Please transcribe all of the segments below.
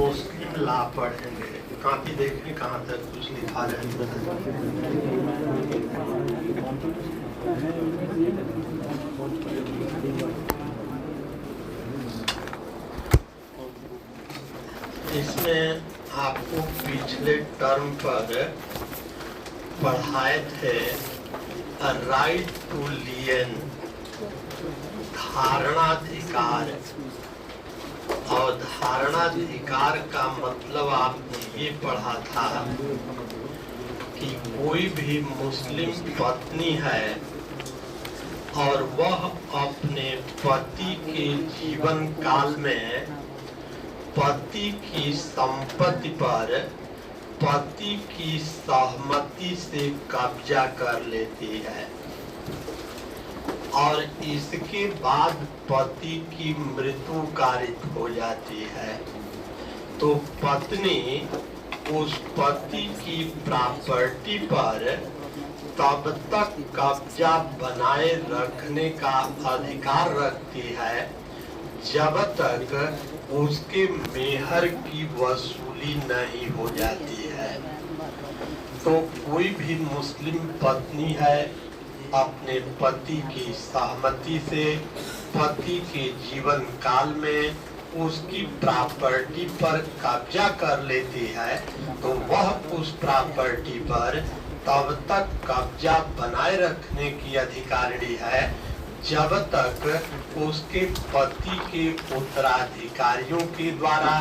मुस्लिम ला पढ़ेंगे। कॉपी देखें कहाँ तक कुछ लिखा रहता है। इसमें आपको पिछले टर्म पर पढ़ाए थे राइट टू लियन, धारणाधिकार। और धारणाधिकार का मतलब आपने ये पढ़ा था कि कोई भी मुस्लिम पत्नी है और वह अपने पति के जीवन काल में पति की संपत्ति पर पति की सहमति से कब्जा कर लेती है और इसके बाद पति की मृत्यु कारित हो जाती है, तो पत्नी उस पति की प्रॉपर्टी पर तब तक कब्जा बनाए रखने का अधिकार रखती है जब तक उसके मेहर की वसूली नहीं हो जाती है। तो कोई भी मुस्लिम पत्नी है अपने पति की सहमति से पति के जीवन काल में उसकी प्रॉपर्टी पर कब्जा कर लेती है, तो वह उस प्रॉपर्टी पर तब तक कब्जा बनाए रखने की अधिकारिणी है जब तक उसके पति के उत्तराधिकारियों के द्वारा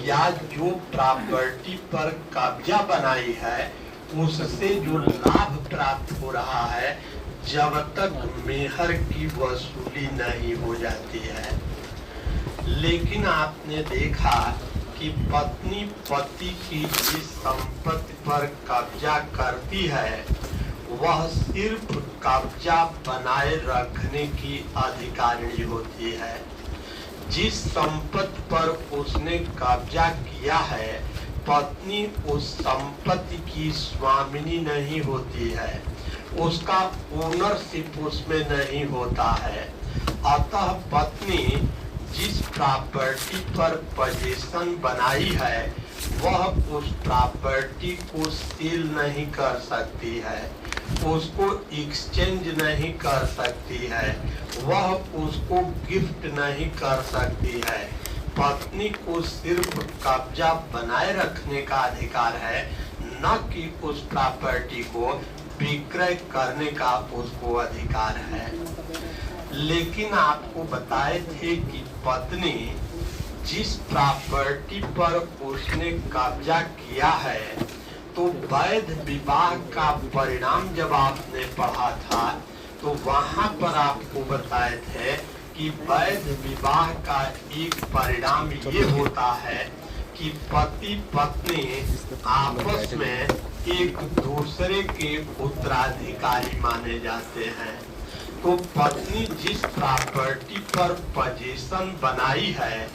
या जो प्रॉपर्टी पर कब्जा बनाई है उससे जो लाभ प्राप्त हो रहा है जब तक मेहर की वसूली नहीं हो जाती है। लेकिन आपने देखा कि पत्नी पति की जिस संपत्ति पर कब्जा करती है वह सिर्फ कब्जा बनाए रखने की अधिकारिणी होती है। जिस संपत्ति पर उसने कब्जा किया है पत्नी उस संपत्ति की स्वामिनी नहीं होती है, उसका ओनरशिप उसमें नहीं होता है। अतः पत्नी जिस प्रॉपर्टी पर पोजीशन बनाई है वह उस प्रॉपर्टी को सेल नहीं कर सकती है, उसको एक्सचेंज नहीं कर सकती है, वह उसको गिफ्ट नहीं कर सकती है। पत्नी को सिर्फ कब्जा बनाए रखने का अधिकार है, न कि उस प्रॉपर्टी को विक्रय करने का उसको अधिकार है। लेकिन आपको बताए थे कि पत्नी जिस प्रॉपर्टी पर उसने कब्जा किया है तो वैध विवाह का परिणाम जब आपने पढ़ा था तो वहां पर आपको बताए थे कि वैध विवाह का एक परिणाम ये होता है कि पति पत्नी आपस में एक दूसरे के उत्तराधिकारी माने जाते हैं। तो पत्नी जिस प्रॉपर्टी पर पोजीशन बनाई है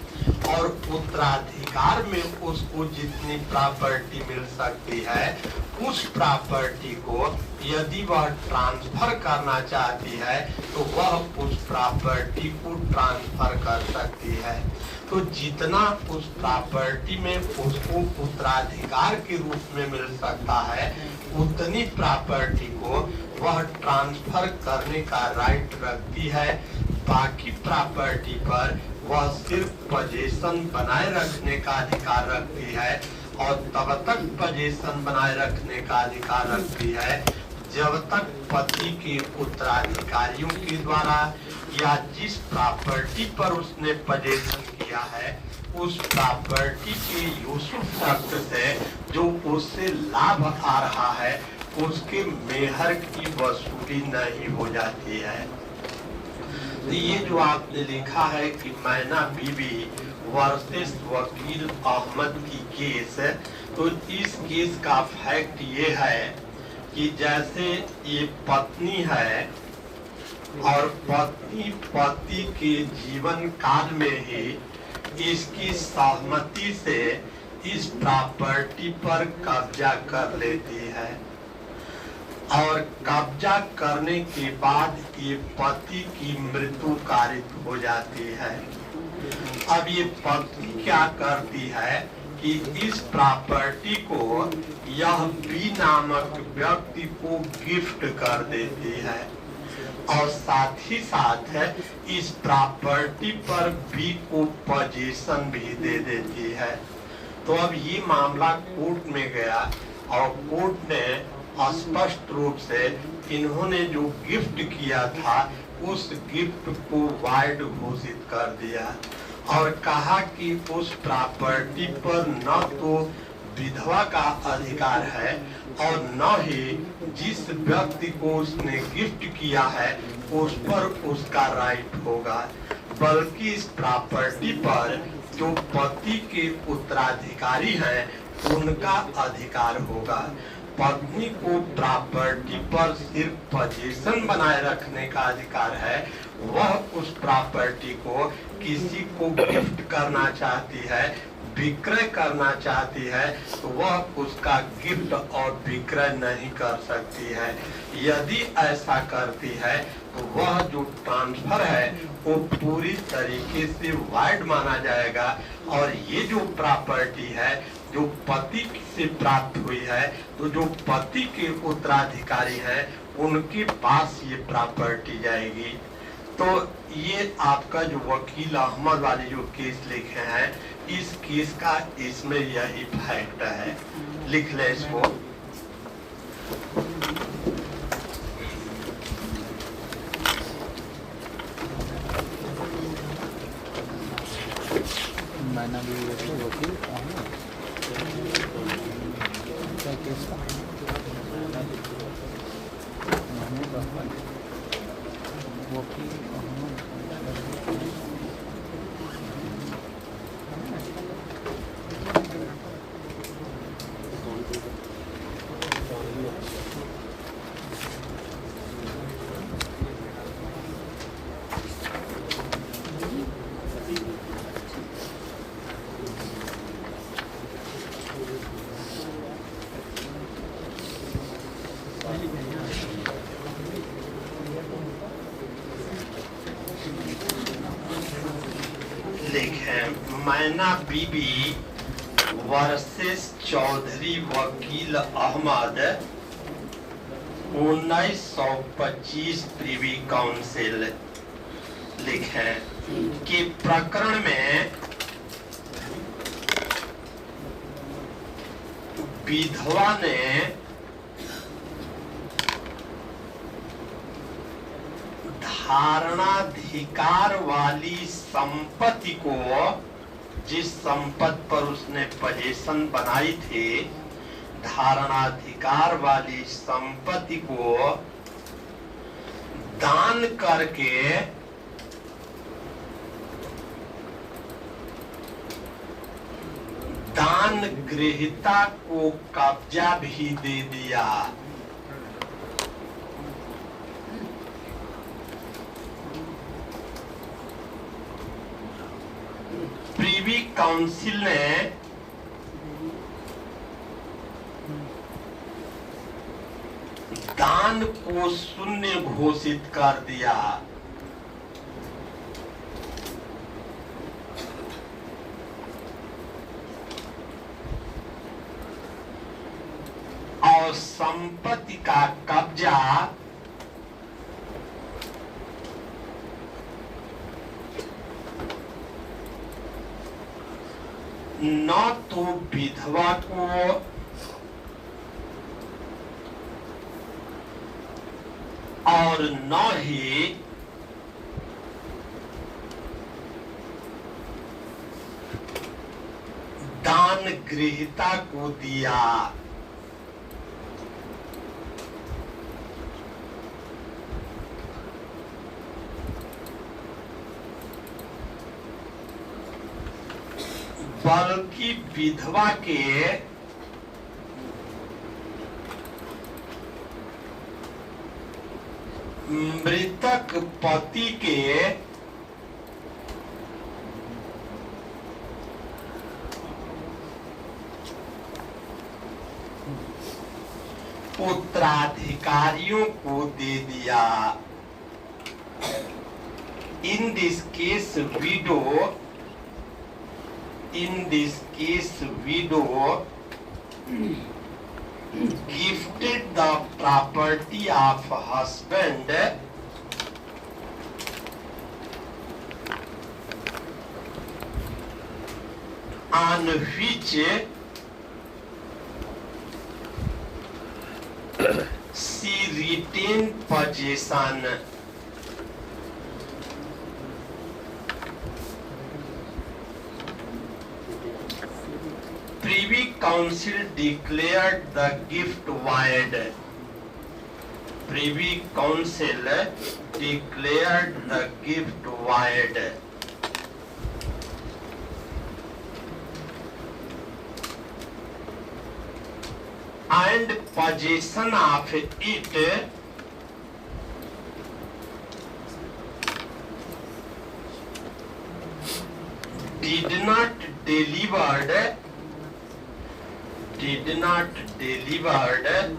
और उत्तराधिकार में उसको जितनी प्रॉपर्टी मिल सकती है उस प्रॉपर्टी को यदि वह ट्रांसफर करना चाहती है तो वह उस प्रॉपर्टी को ट्रांसफर कर सकती है। तो जितना उस प्रॉपर्टी में उसको उत्तराधिकार के रूप में मिल सकता है उतनी प्रॉपर्टी को वह ट्रांसफर करने का राइट रखती है। बाकी प्रॉपर्टी पर वह सिर्फ पोजीशन बनाए रखने का अधिकार रखती है और तब तक पोजीशन बनाए रखने का अधिकार रखती है जब तक पति के उत्तराधिकारियों के द्वारा या जिस प्रॉपर्टी पर उसने पोजीशन किया है उस प्रॉपर्टी के यूसुफ शर्त से जो उससे लाभ आ रहा है उसके मेहर की वसूली नहीं हो जाती है। तो ये जो आपने लिखा है कि मैना बीबी वर्सेस वकील अहमद की केस, तो इस केस का फैक्ट ये है कि जैसे ये पत्नी है और पत्नी पति के जीवन काल में ही इसकी सहमति से इस प्रॉपर्टी पर कब्जा कर लेती है और कब्जा करने के बाद ये पति की मृत्यु कारित हो जाती है अब ये पत्नी क्या करती है कि इस प्रॉपर्टी को यह बी नामक व्यक्ति को गिफ्ट कर देती है और साथ ही साथ इस प्रॉपर्टी पर बी को पोजीशन भी दे देती है। तो अब ये मामला कोर्ट में गया और कोर्ट ने स्पष्ट रूप से इन्होंने जो गिफ्ट किया था उस गिफ्ट को वाइड घोषित कर दिया और कहा कि उस प्रॉपर्टी पर न तो विधवा का अधिकार है और न ही जिस व्यक्ति को उसने गिफ्ट किया है उस पर उसका राइट होगा, बल्कि इस प्रॉपर्टी पर जो पति के उत्तराधिकारी हैं उनका अधिकार होगा। पत्नी को प्रॉपर्टी पर सिर्फ पोजीशन बनाए रखने का अधिकार है। वह उस प्रॉपर्टी को किसी को गिफ्ट करना चाहती है, विक्रय करना चाहती है तो वह उसका गिफ्ट और विक्रय नहीं कर सकती है। यदि ऐसा करती है तो वह जो ट्रांसफर है वो पूरी तरीके से वाइड माना जाएगा और ये जो प्रॉपर्टी है जो पति से प्राप्त हुई है तो जो पति के उत्तराधिकारी हैं उनके पास ये प्रॉपर्टी जाएगी। तो ये आपका जो वकील अहमद वाले जो केस लिखे हैं इस केस का इसमें यही फैक्ट है। लिख ले इसको। मैंने भी वकील क्या केस का वकील मैना बीबी वर्सेस चौधरी वकील अहमद 1925 प्रिवी काउंसिल लिखे कि प्रकरण में विधवा ने धारणाधिकार वाली संपत्ति को जिस संपत्ति पर उसने पोजीशन बनाई थी धारणाधिकार वाली संपत्ति को दान करके दान गृहीता को कब्जा भी दे दिया। प्रिवी काउंसिल ने दान को शून्य घोषित कर दिया। और संपत्ति का कब्जा न तो विधवा को और न ही दान गृहीता को दिया। बल्कि विधवा के मृतक पति के उत्तराधिकारियों को दे दिया। In this case window in this case widow gifted the property of husband on which she retained possession. Privy Council declared the gift void. Privy Council declared the gift void. And possession of it did not delivered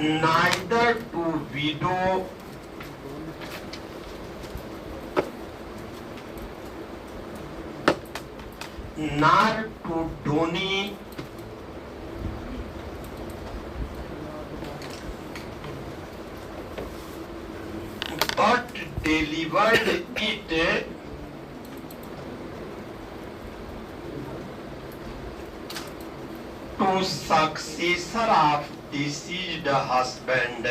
neither to widow nor to donee but delivered it to successor of deceased husband.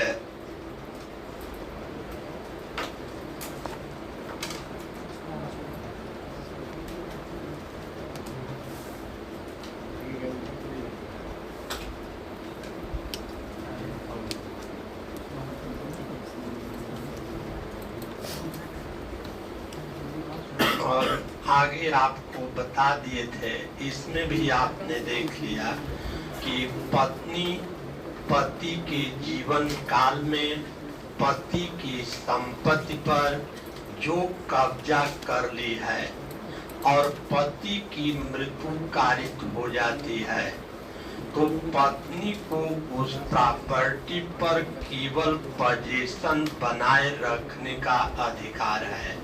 और आगे आपको बता दिए थे, इसमें भी आपने देख लिया कि पत्नी पति के जीवन काल में पति की संपत्ति पर जो कब्जा कर ली है और पति की मृत्यु कारित हो जाती है, तो पत्नी को उस प्रॉपर्टी पर केवल पोजीशन बनाए रखने का अधिकार है।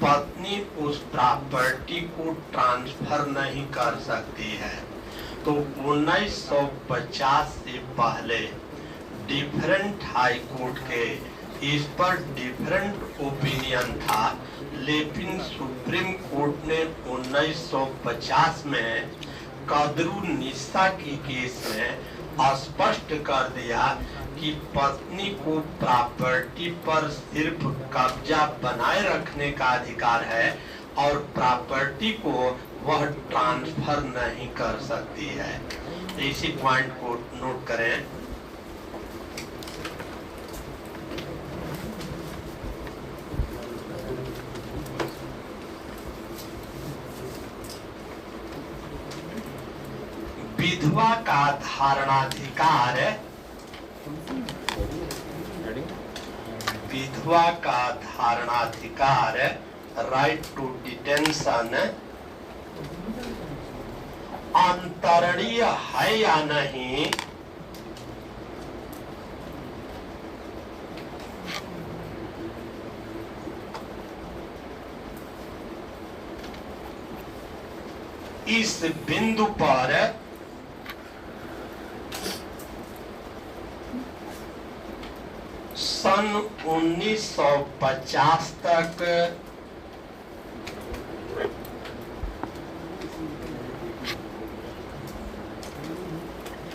पत्नी उस प्रॉपर्टी को ट्रांसफर नहीं कर सकती है। तो 1950 से पहले डिफरेंट हाई कोर्ट के इस पर डिफरेंट ओपिनियन था, लेकिन सुप्रीम कोर्ट ने 1950 में कदरू निस्सा की केस में स्पष्ट कर दिया कि पत्नी को प्रॉपर्टी पर सिर्फ कब्जा बनाए रखने का अधिकार है और प्रॉपर्टी को वह ट्रांसफर नहीं कर सकती है। इसी पॉइंट को नोट करें। विधवा का धारणाधिकार, विधवा का धारणाधिकार, राइट टू डिटेंशन अंतरणीय है या नहीं, इस बिंदु पर सन 1950 तक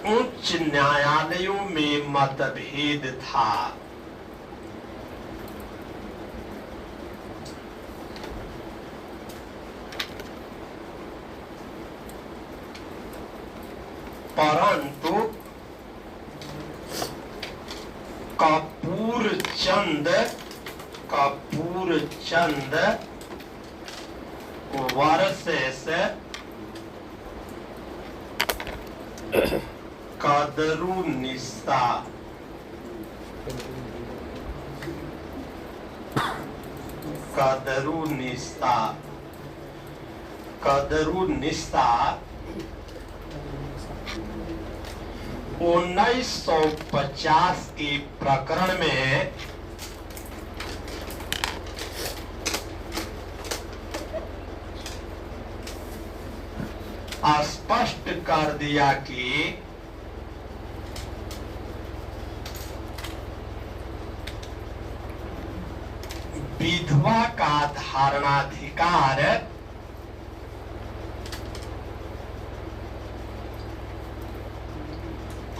उच्च न्यायालयों में मतभेद था। परंतु कपूर चंद वर्सेस कदरू निस्सा, कदरू निस्सा 1950 के प्रकरण में स्पष्ट कर दिया कि विधवा का धारणाधिकार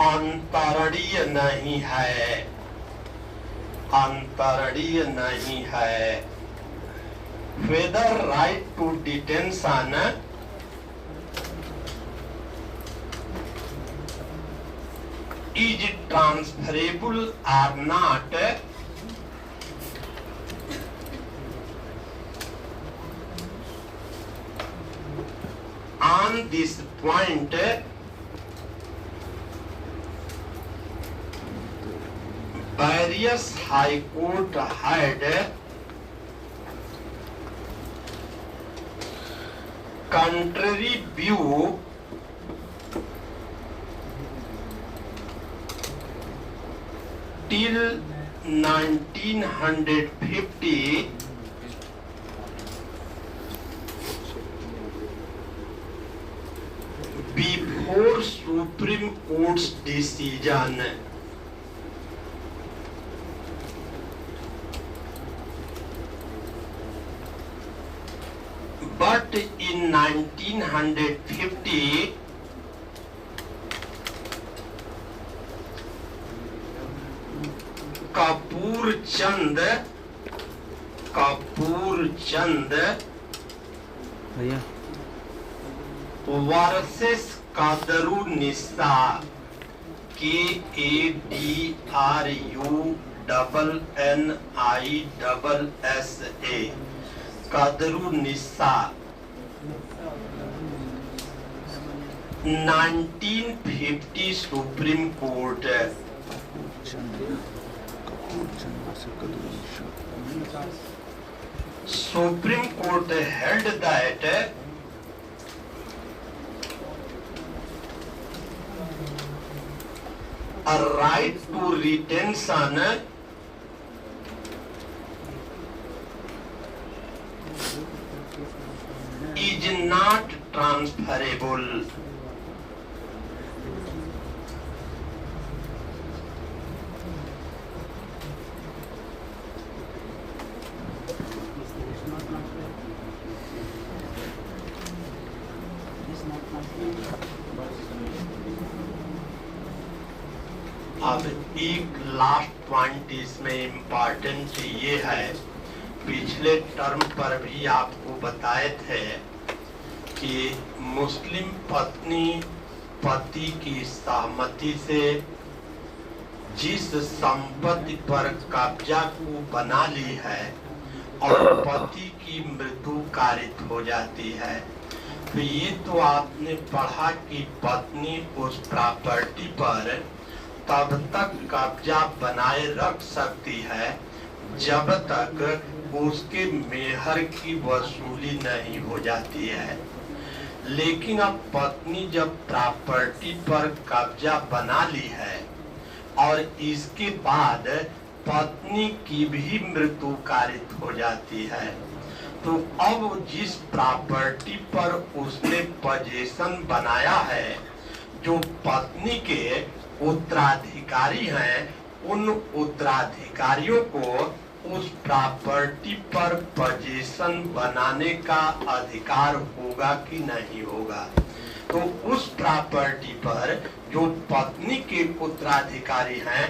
अंतरणीय नहीं है, अंतरणीय नहीं है। Whether right to detention is transferable or not on this point various high court had contrary view till 1950 before Supreme Court's decision. But in 1950, Kapoor Chand भैया versus Kadrunnissa KADRUNNISSA Kadrunnissa 1950 Supreme Court Supreme Court held that a right to retention is not transferable. अब एक last point इसमें important ये है, पिछले term पर भी आपको बताए थे कि मुस्लिम पत्नी पति की सहमति से जिस संपत्ति पर कब्जा को बना ली है और पति की मृत्यु कारित हो जाती है, तो ये तो आपने पढ़ा कि पत्नी उस प्रॉपर्टी पर तब तक कब्जा बनाए रख सकती है जब तक उसके मेहर की वसूली नहीं हो जाती है। लेकिन अब पत्नी जब प्रॉपर्टी पर कब्जा बना ली है और इसके बाद पत्नी की भी मृत्यु कारित हो जाती है, तो अब जिस प्रॉपर्टी पर उसने पोजीशन बनाया है, जो पत्नी के उत्तराधिकारी हैं, उन उत्तराधिकारियों को उस प्रॉपर्टी पर पोजीशन बनाने का अधिकार होगा कि नहीं होगा। तो उस प्रॉपर्टी पर जो पत्नी के उत्तराधिकारी हैं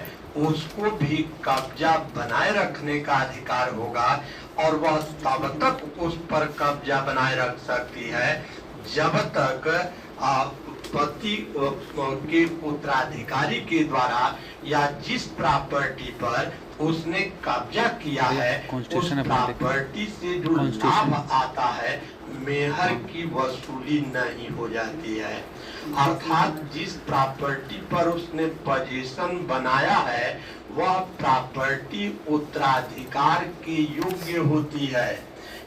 उसको भी कब्जा बनाए रखने का अधिकार होगा और वह तब तक उस पर कब्जा बनाए रख सकती है जब तक पति के उत्तराधिकारी के द्वारा या जिस प्रॉपर्टी पर उसने कब्जा किया है उस प्रॉपर्टी से जो लाभ आता है मेहर की वसूली नहीं हो जाती है। अर्थात जिस प्रॉपर्टी पर उसने पोजीशन बनाया है वह प्रॉपर्टी उत्तराधिकार के योग्य होती है।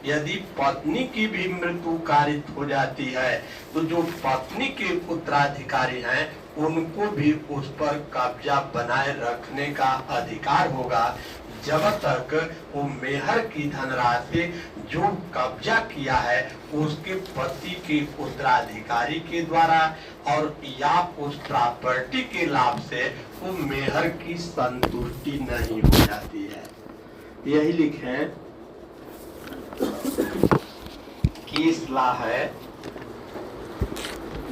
यदि पत्नी की भी मृत्यु कारित हो जाती है तो जो पत्नी के उत्तराधिकारी हैं उनको भी उस पर कब्जा बनाए रखने का अधिकार होगा जब तक वो मेहर की धनराशि जो कब्जा किया है उसके पति के उत्तराधिकारी के द्वारा और या उस प्रॉपर्टी के लाभ से वो मेहर की संतुष्टि नहीं हो जाती है। यही लिखे कि सलाह है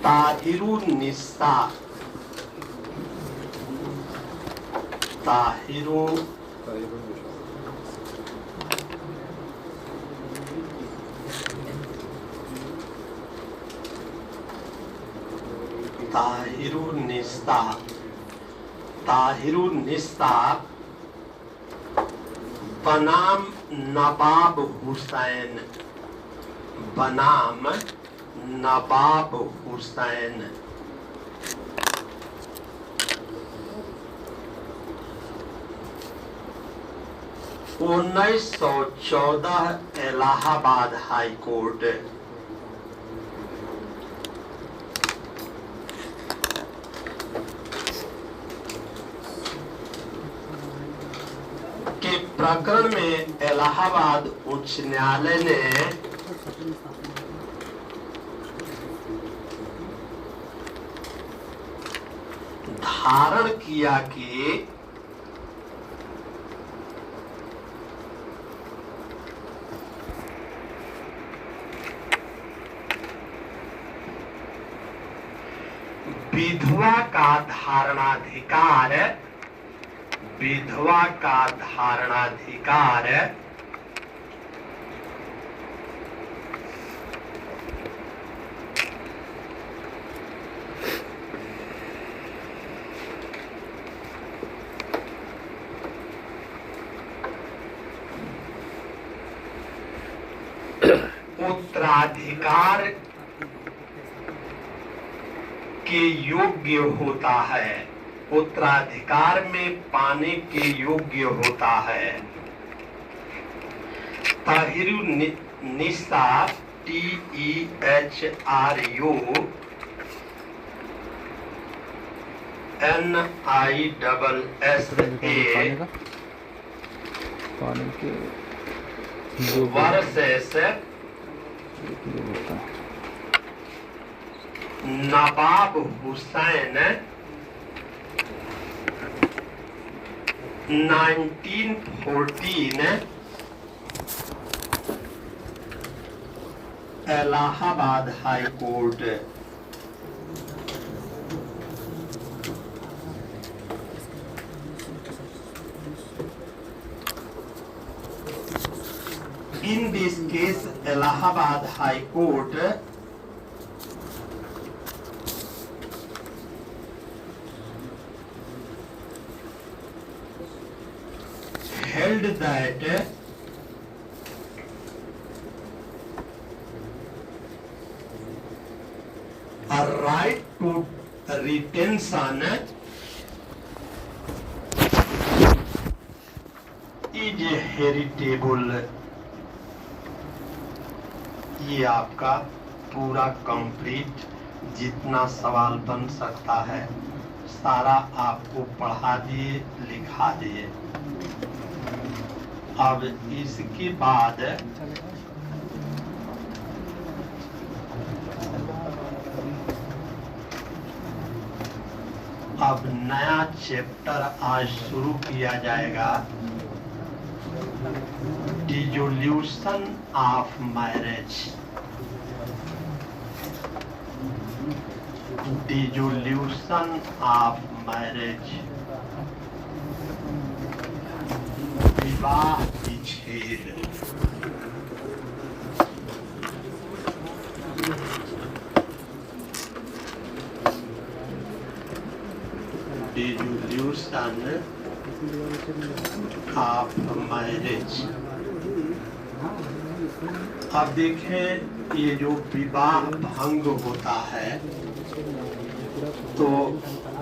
ताहिरुन निस्सा ताहिरुन निस्ता बनाम नवाब हुसैन बनाम नवाब हुसैन 1914 इलाहाबाद हाई कोर्ट के प्रकरण में इलाहाबाद उच्च न्यायालय ने धारण किया कि विधवा का धारणाधिकार उत्तराधिकार के योग्य होता है, उत्तराधिकार में पाने के योग्य होता है। ताहिरु निस्सा TEHRU NISSA versus Nawab Hussain 1914 Allahabad high court In this case, Allahabad High Court held that a right to retention is heritable। ये आपका पूरा कंप्लीट जितना सवाल बन सकता है सारा आपको पढ़ा दिए लिखा दिए। अब इसके बाद अब नया चैप्टर आज शुरू किया जाएगा, dissolution of marriage. Dissolution of marriage, विवाह विच्छेद। Dissolution of marriage. अब देखें ये जो विवाह भंग होता है तो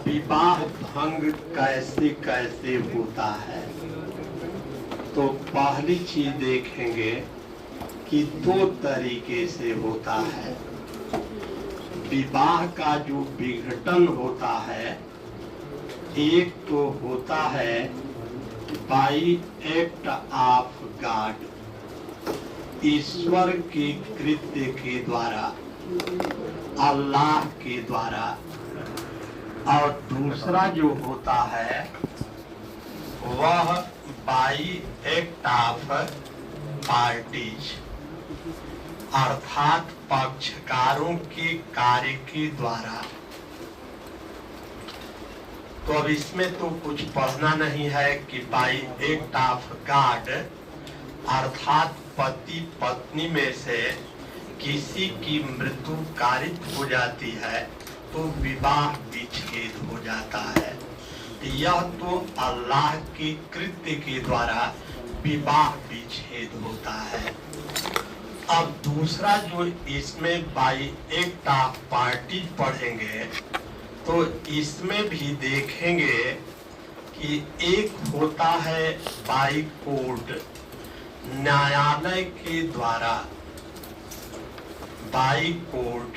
विवाह भंग कैसे कैसे होता है, तो पहली चीज देखेंगे कि दो तरीके से होता है। विवाह का जो विघटन होता है एक तो होता है बाई एक्ट ऑफ गॉड, ईश्वर के कृत्य के द्वारा, अल्लाह के द्वारा। और दूसरा जो होता है वह बाई एक्ट ऑफ पार्टीज, अर्थात पक्षकारों के कार्य के द्वारा। तो अब इसमें तो कुछ पढ़ना नहीं है कि बाई एक्ट ऑफ गॉड अर्थात पति पत्नी में से किसी की मृत्यु कारित हो जाती है तो विवाह विच्छेद हो जाता है। यह तो अल्लाह के कृत्य के द्वारा विवाह विच्छेद होता है। अब दूसरा जो इसमें बाई एक्ट ऑफ पार्टी पढ़ेंगे तो इसमें भी देखेंगे कि एक होता है बाई कोर्ट, न्यायालय के द्वारा, बाई कोर्ट,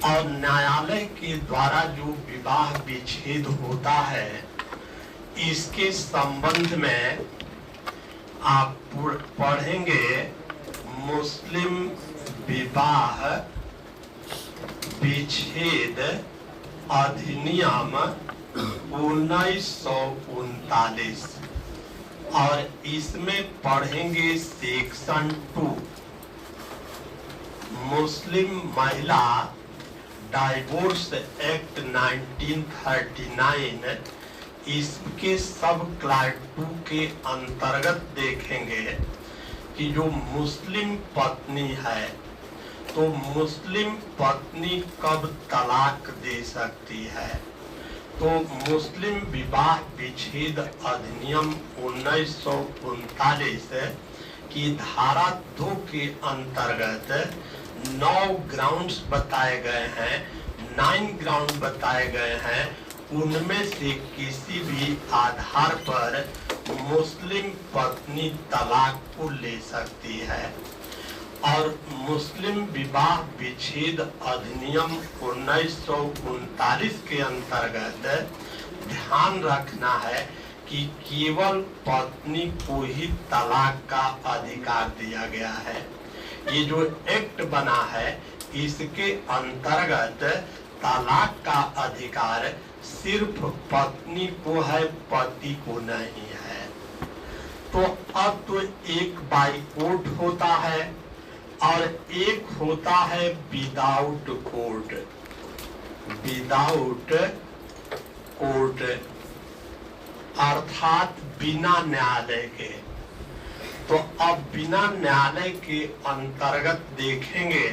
और न्यायालय के द्वारा जो विवाह विच्छेद होता है इसके संबंध में आप पढ़ेंगे मुस्लिम विवाह विच्छेद अधिनियम 1939 और इसमें पढ़ेंगे सेक्शन 2 मुस्लिम महिला डाइवोर्स एक्ट 1939। इसके सब क्लास 2 के अंतर्गत देखेंगे कि जो मुस्लिम पत्नी है तो मुस्लिम पत्नी कब तलाक दे सकती है। तो मुस्लिम विवाह विच्छेद अधिनियम 1939 की धारा 2 के अंतर्गत 9 ग्राउंड्स बताए गए हैं, 9 ग्राउंड बताए गए हैं। उनमें से किसी भी आधार पर मुस्लिम पत्नी तलाक को ले सकती है। और मुस्लिम विवाह विच्छेद अधिनियम 1939 के अंतर्गत ध्यान रखना है कि केवल पत्नी को ही तलाक का अधिकार दिया गया है। ये जो एक्ट बना है इसके अंतर्गत तलाक का अधिकार सिर्फ पत्नी को है, पति को नहीं है। तो अब तो एक बाई कोर्ट होता है और एक होता है विदाउट कोर्ट, विदाउट कोर्ट अर्थात बिना न्यायालय के। तो अब बिना न्यायालय के अंतर्गत देखेंगे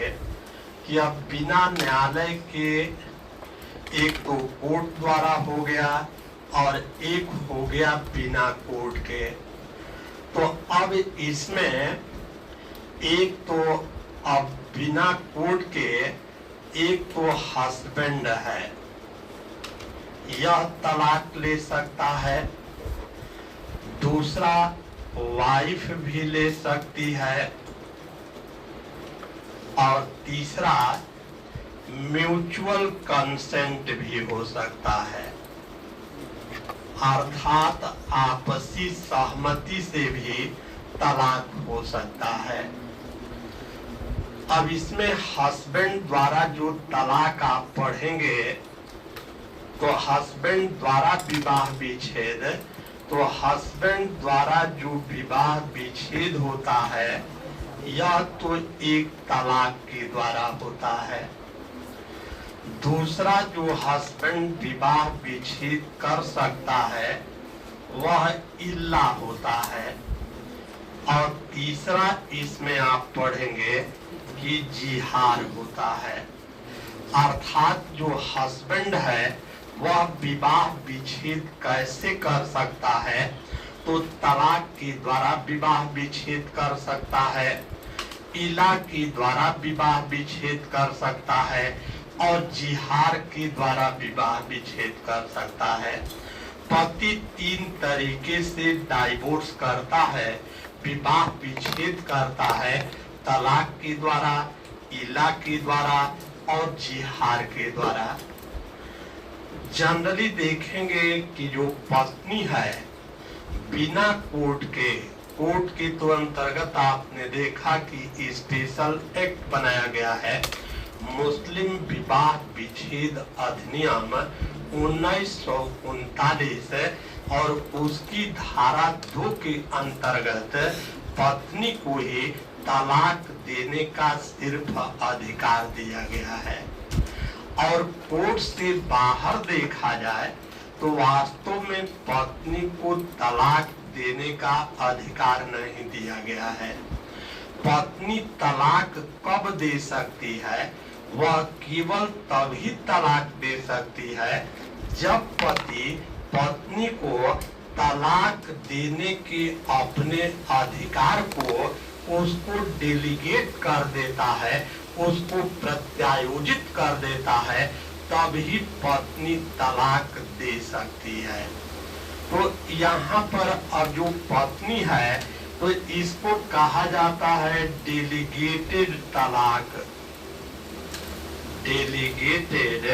कि अब बिना न्यायालय के एक तो कोर्ट द्वारा हो गया और एक हो गया बिना कोर्ट के। तो अब इसमें एक तो अब बिना कोर्ट के एक तो हस्बैंड है, यह तलाक ले सकता है। दूसरा वाइफ भी ले सकती है और तीसरा म्यूचुअल कंसेंट भी हो सकता है, अर्थात आपसी सहमति से भी तलाक हो सकता है। अब इसमें हस्बैंड द्वारा जो तलाक आप पढ़ेंगे तो हस्बैंड द्वारा विवाह विच्छेद, तो हस्बैंड द्वारा जो विवाह विच्छेद होता है यह तो एक तलाक के द्वारा होता है। दूसरा जो हस्बैंड विवाह विच्छेद कर सकता है वह इल्ला होता है। और तीसरा इसमें आप पढ़ेंगे कि जिहार होता है, अर्थात जो हस्बैंड है वह विवाह विच्छेद कैसे कर सकता है। तो तलाक के द्वारा विवाह विच्छेद कर सकता है, इला के द्वारा विवाह विच्छेद कर सकता है और जिहार के द्वारा विवाह विच्छेद कर सकता है। पति 3 तरीके से डाइवोर्स करता है, विवाह विच्छेद करता है, तलाक के द्वारा, इला के द्वारा और जिहार के द्वारा। जनरली देखेंगे कि जो पत्नी है बिना कोर्ट के तो अंतर्गत आपने देखा कि स्पेशल एक्ट बनाया गया है, मुस्लिम विवाह विच्छेद अधिनियम 1939, और उसकी धारा 2 के अंतर्गत पत्नी को ही तलाक देने का सिर्फ अधिकार दिया गया है। और कोर्ट से बाहर देखा जाए तो वास्तव में पत्नी को तलाक देने का अधिकार नहीं दिया गया है। पत्नी तलाक कब दे सकती है? वह केवल तभी तलाक दे सकती है जब पति पत्नी को तलाक देने के अपने अधिकार को उसको डेलीगेट कर देता है, उसको प्रत्यायोजित कर देता है, तभी पत्नी तलाक दे सकती है। तो यहाँ पर अब जो पत्नी है तो इसको कहा जाता है डेलीगेटेड तलाक। डेलीगेटेड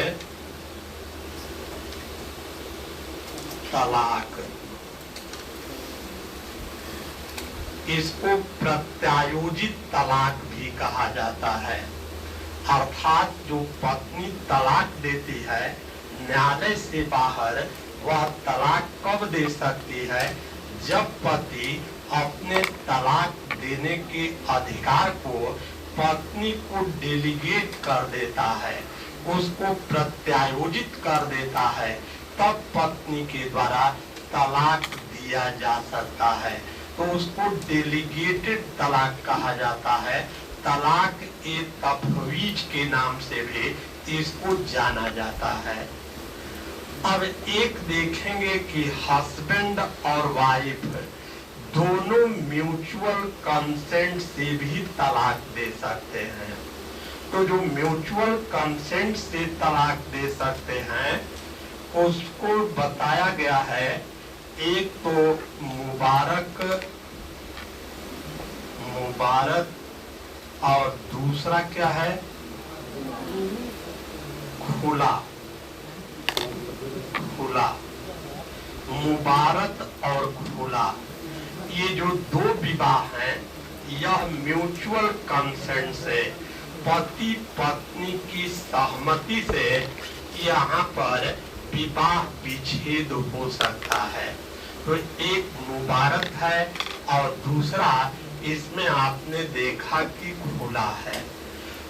तलाक, इसको प्रत्यायोजित तलाक भी कहा जाता है। अर्थात जो पत्नी तलाक देती है न्यायालय से बाहर, वह तलाक कब दे सकती है? जब पति अपने तलाक देने के अधिकार को पत्नी को डेलीगेट कर देता है, उसको प्रत्यायोजित कर देता है, तब पत्नी के द्वारा तलाक दिया जा सकता है। तो उसको डेलीगेटेड तलाक कहा जाता है। तलाक ए तफवीज के नाम से भी इसको जाना जाता है। अब एक देखेंगे कि हस्बैंड और वाइफ दोनों म्यूचुअल कंसेंट से भी तलाक दे सकते हैं। तो जो म्यूचुअल कंसेंट से तलाक दे सकते हैं उसको बताया गया है, एक तो मुबारक और दूसरा क्या है? खुला। मुबारक और खुला, ये जो दो विवाह हैं यह म्यूचुअल कंसेंट से, पति पत्नी की सहमति से यहाँ पर विवाह विच्छेद हो सकता है। तो एक मुबारक है और दूसरा इसमें आपने देखा कि खुला है।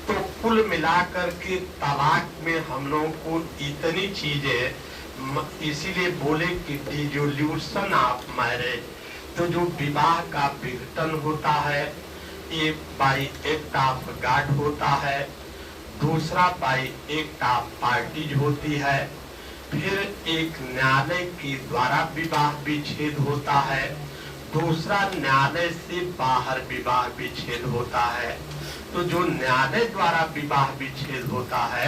तो कुल मिलाकर के तलाक में हम लोगों को इतनी चीजें, इसीलिए बोले कि डिसोल्यूशन ऑफ मैरिज, तो जो विवाह का विघटन होता है ये बाई एक्ट ऑफ गॉड होता है, दूसरा बाई एक्ट ऑफ पार्टीज होती है, फिर एक न्यायालय के द्वारा विवाह विच्छेद होता है, दूसरा न्यायालय से बाहर विवाह विच्छेद होता है। तो जो न्यायालय द्वारा विवाह विच्छेद होता है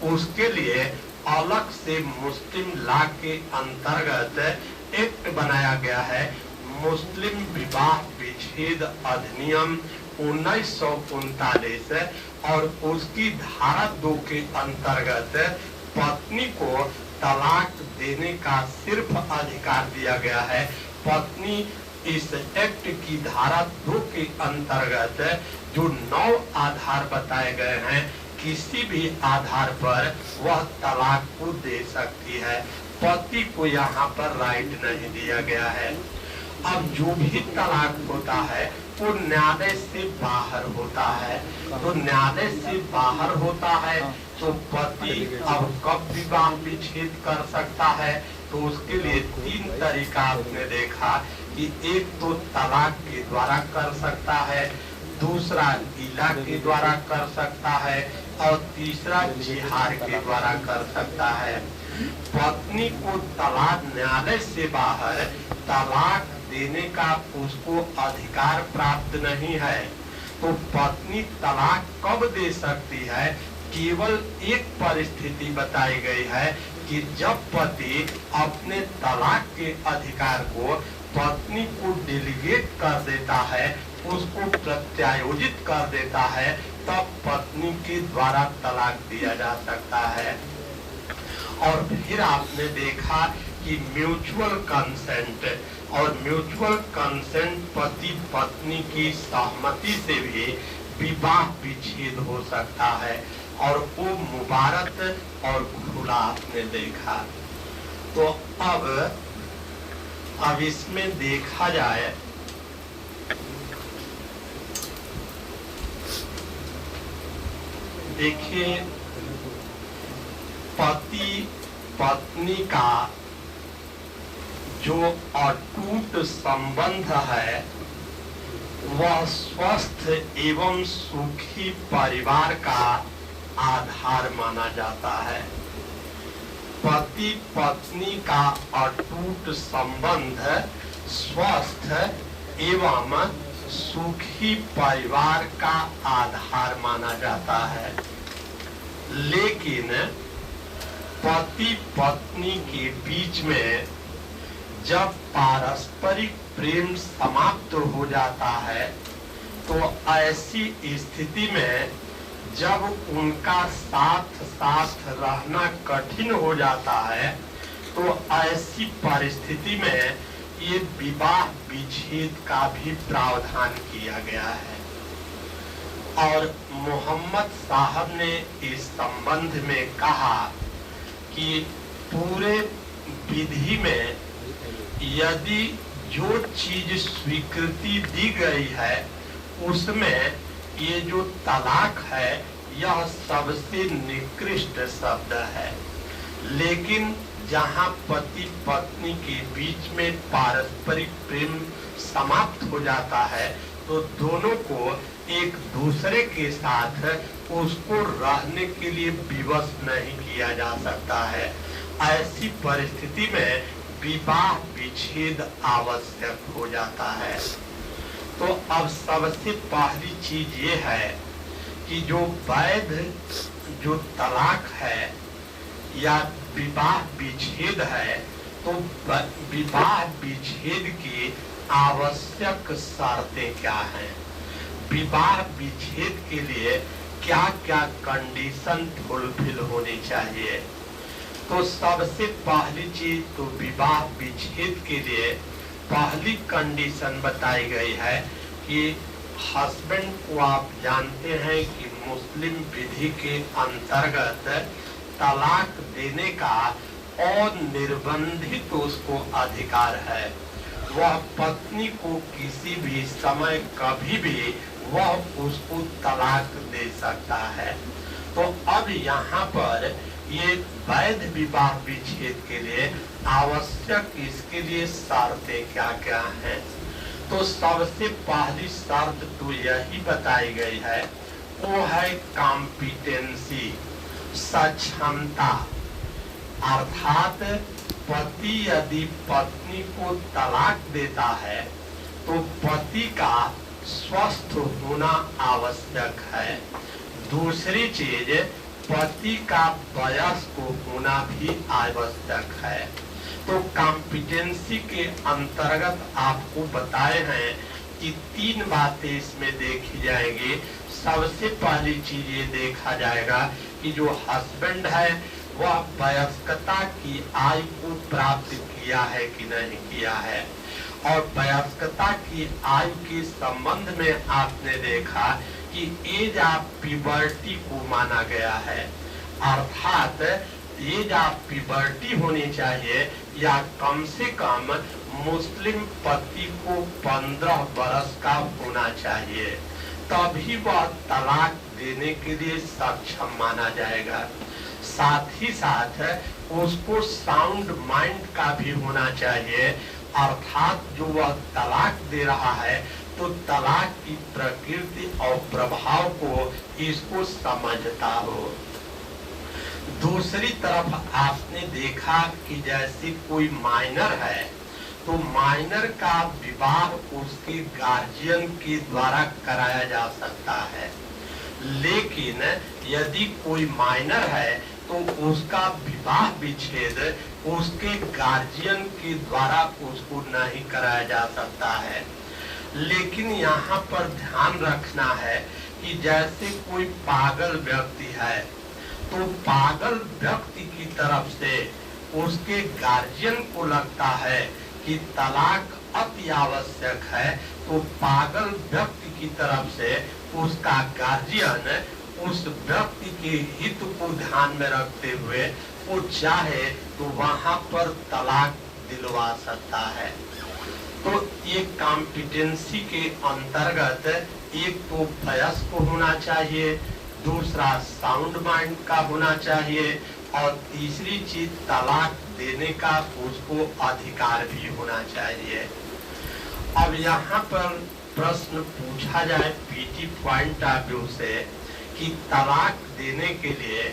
उसके लिए अलग से मुस्लिम लॉ के अंतर्गत एक्ट बनाया गया है, मुस्लिम विवाह विच्छेद अधिनियम 1939, और उसकी धारा 2 के अंतर्गत पत्नी को तलाक देने का सिर्फ अधिकार दिया गया है। पत्नी इस एक्ट की धारा 2 के अंतर्गत जो 9 आधार बताए गए हैं, किसी भी आधार पर वह तलाक को दे सकती है। पति को यहाँ पर राइट नहीं दिया गया है। अब जो भी तलाक होता है वो न्यायालय से बाहर होता है। तो न्यायालय से बाहर होता है तो पति अब कब विवाह विच्छेद कर सकता है? तो उसके लिए 3 तरीका आपने देखा कि एक तो तलाक के द्वारा कर सकता है, दूसरा इला के द्वारा कर सकता है, और तीसरा जिहार के द्वारा कर सकता है। पत्नी को तलाक न्यायालय से बाहर तलाक देने का उसको अधिकार प्राप्त नहीं है। तो पत्नी तलाक कब दे सकती है? केवल एक परिस्थिति बताई गई है कि जब पति अपने तलाक के अधिकार को पत्नी को डेलीगेट कर देता है, उसको प्रत्यायोजित कर देता है, तब पत्नी के द्वारा तलाक दिया जा सकता है। और फिर आपने देखा कि म्यूचुअल कंसेंट, और म्यूचुअल कंसेंट पति पत्नी की सहमति से भी विवाह विच्छेद हो सकता है, और वो मुबारक और खुला आपने देखा। तो अब इसमें देखा जाए देखिए, पति पत्नी का जो अटूट संबंध है वह स्वस्थ एवं सुखी परिवार का आधार माना जाता है। पति पत्नी का अटूट संबंध स्वस्थ एवं सुखी परिवार का आधार माना जाता है। लेकिन पति पत्नी के बीच में जब पारस्परिक प्रेम समाप्त हो जाता है तो ऐसी स्थिति में जब उनका साथ साथ रहना कठिन हो जाता है तो ऐसी परिस्थिति में ये विवाह विच्छेद का भी प्रावधान किया गया है। और मोहम्मद साहब ने इस संबंध में कहा कि पूरे विधि में यदि जो चीज स्वीकृति दी गई है उसमें ये जो तलाक है यह सबसे निकृष्ट शब्द है। लेकिन जहाँ पति पत्नी के बीच में पारस्परिक प्रेम समाप्त हो जाता है तो दोनों को एक दूसरे के साथ उसको रहने के लिए विवश नहीं किया जा सकता है। ऐसी परिस्थिति में विवाह विच्छेद आवश्यक हो जाता है। तो अब सबसे पहली चीज ये है कि जो वैध जो तलाक है या विवाह विच्छेद है तो विवाह विच्छेद की आवश्यक शर्तें क्या हैं, विवाह विच्छेद के लिए क्या क्या कंडीशन फुलफिल होनी चाहिए। तो सबसे पहली चीज तो विवाह विच्छेद के लिए पहली कंडीशन बताई गई है कि हस्बैंड को आप जानते हैं कि मुस्लिम विधि के अंतर्गत तलाक देने का अनिर्बंधित उसको अधिकार है। वह पत्नी को किसी भी समय कभी भी वह उसको तलाक दे सकता है। तो अब यहाँ पर ये वैध विवाह विच्छेद के लिए आवश्यक इसके लिए शर्तें क्या क्या हैं। तो सबसे पहली शर्त तो यही बताई गई है वो है कॉम्पिटेंसी, सक्षमता। अर्थात पति यदि पत्नी को तलाक देता है तो पति का स्वस्थ होना आवश्यक है। दूसरी चीज पति का वयस्क होना भी आवश्यक है। तो कॉम्पिटेंसी के अंतर्गत आपको बताए हैं कि 3 बातें इसमें देखी जाएंगी। सबसे पहली चीज ये देखा जाएगा कि जो हस्बैंड है वह वयस्कता की आयु को प्राप्त किया है कि नहीं किया है। और वयस्कता की आयु के संबंध में आपने देखा कि एज ऑफ प्यूबर्टी को माना गया है। अर्थात एज ऑफ प्यूबर्टी होनी चाहिए या कम से कम मुस्लिम पति को 15 वर्ष का होना चाहिए, तभी वह तलाक देने के लिए सक्षम माना जाएगा। साथ ही साथ उसको साउंड माइंड का भी होना चाहिए। अर्थात जो वह तलाक दे रहा है तो तलाक की प्रकृति और प्रभाव को इसको समझता हो। दूसरी तरफ आपने देखा कि जैसे कोई माइनर है तो माइनर का विवाह उसके गार्जियन के द्वारा कराया जा सकता है। लेकिन यदि कोई माइनर है तो उसका विवाह विच्छेद उसके गार्जियन के द्वारा उसको नहीं कराया जा सकता है। लेकिन यहाँ पर ध्यान रखना है कि जैसे कोई पागल व्यक्ति है तो पागल व्यक्ति की तरफ से उसके गार्जियन को लगता है कि तलाक अति आवश्यक है, तो पागल व्यक्ति की तरफ से उसका गार्जियन उस व्यक्ति के हित को ध्यान में रखते हुए वो चाहे तो वहां पर तलाक दिलवा सकता है। तो ये कॉम्पिटेंसी के अंतर्गत एक तो वयस्क होना चाहिए, दूसरा साउंड माइंड का होना चाहिए, और तीसरी चीज तलाक देने का उसको अधिकार भी होना चाहिए। अब यहाँ पर प्रश्न पूछा जाए पीटी पॉइंट ऑफ व्यू से कि तलाक देने के लिए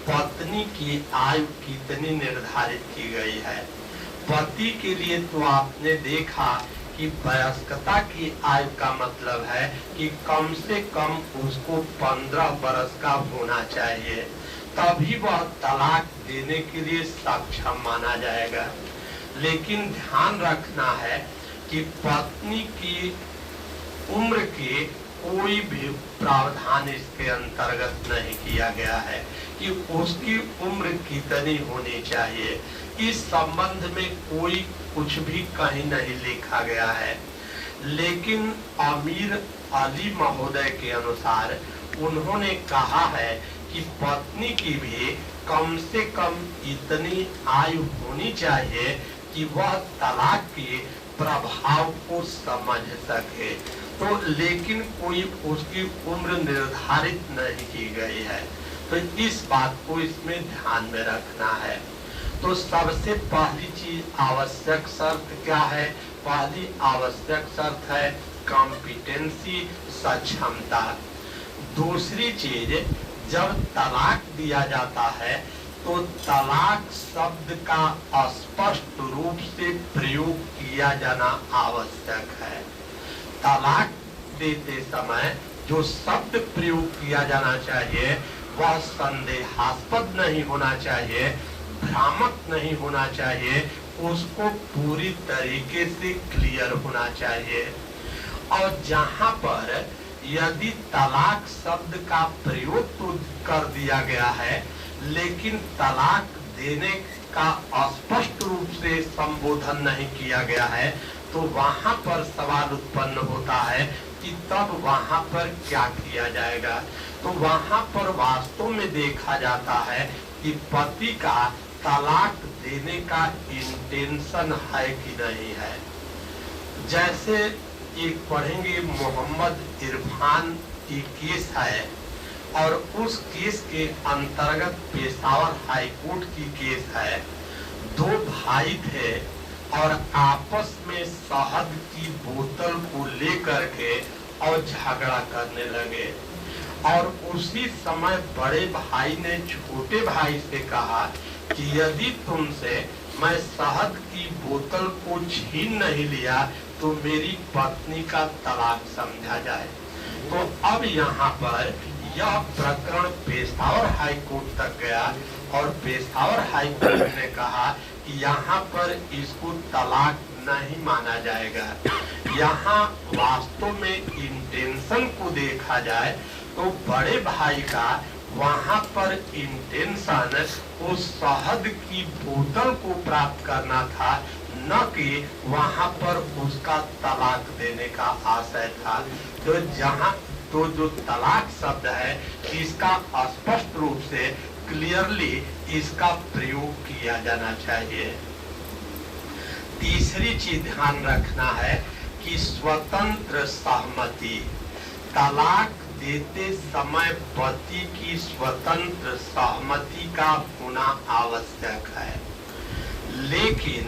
पत्नी की आयु कितनी निर्धारित की गई है। पति के लिए तो आपने देखा कि वयस्कता की आयु का मतलब है कि कम से कम उसको 15 वर्ष का होना चाहिए, तभी वह तलाक देने के लिए सक्षम माना जाएगा। लेकिन ध्यान रखना है कि पत्नी की उम्र के कोई भी प्रावधान इसके अंतर्गत नहीं किया गया है कि उसकी उम्र कितनी होनी चाहिए। इस संबंध में कोई कुछ भी कहीं नहीं लिखा गया है। लेकिन अमीर अली महोदय के अनुसार उन्होंने कहा है कि पत्नी की भी कम से कम इतनी आयु होनी चाहिए कि वह तलाक के प्रभाव को समझ सके। तो लेकिन कोई उसकी उम्र निर्धारित नहीं की गई है, तो इस बात को इसमें ध्यान में रखना है। तो सबसे पहली चीज आवश्यक शर्त क्या है? पहली आवश्यक शर्त है कॉम्पिटेंसी, सक्षमता। दूसरी चीज, जब तलाक दिया जाता है तो तलाक शब्द का स्पष्ट रूप से प्रयोग किया जाना आवश्यक है। तलाक देते समय जो शब्द प्रयोग किया जाना चाहिए वह संदेहास्पद नहीं होना चाहिए, भ्रामक नहीं होना चाहिए, उसको पूरी तरीके से क्लियर होना चाहिए। और जहां पर यदि तलाक शब्द का प्रयोग तो कर दिया गया है, लेकिन तलाक देने का स्पष्ट रूप से संबोधन नहीं किया गया है, तो वहां पर सवाल उत्पन्न होता है कि तब वहां पर क्या किया जाएगा। तो वहां पर वास्तव में देखा जाता है कि पति का तलाक देने का इंटेंशन है कि नहीं है। जैसे एक पढ़ेंगे, मोहम्मद इरफान की केस है और उस केस के अंतर्गत पेशावर हाई कोर्ट की केस है। दो भाई थे और आपस में शहद की बोतल को लेकर के और झगड़ा करने लगे, और उसी समय बड़े भाई ने छोटे भाई से कहा कि यदि तुमसे मैं शहद की बोतल को छीन नहीं लिया तो मेरी पत्नी का तलाक समझा जाए। तो अब यहाँ पर यह प्रकरण पेशावर हाई कोर्ट तक गया और पेशावर हाई कोर्ट ने कहा कि यहाँ पर इसको तलाक नहीं माना जाएगा। यहाँ वास्तव में इंटेंशन को देखा जाए तो बड़े भाई का वहाँ पर इंटेंशन उस शहद की बोतल को प्राप्त करना था, न कि वहाँ पर उसका तलाक देने का आशय था। तो जहाँ तो जो तलाक शब्द है इसका स्पष्ट रूप से क्लियरली इसका प्रयोग किया जाना चाहिए। तीसरी चीज ध्यान रखना है कि स्वतंत्र सहमति। तलाक देते समय पति की स्वतंत्र सहमति का होना आवश्यक है। लेकिन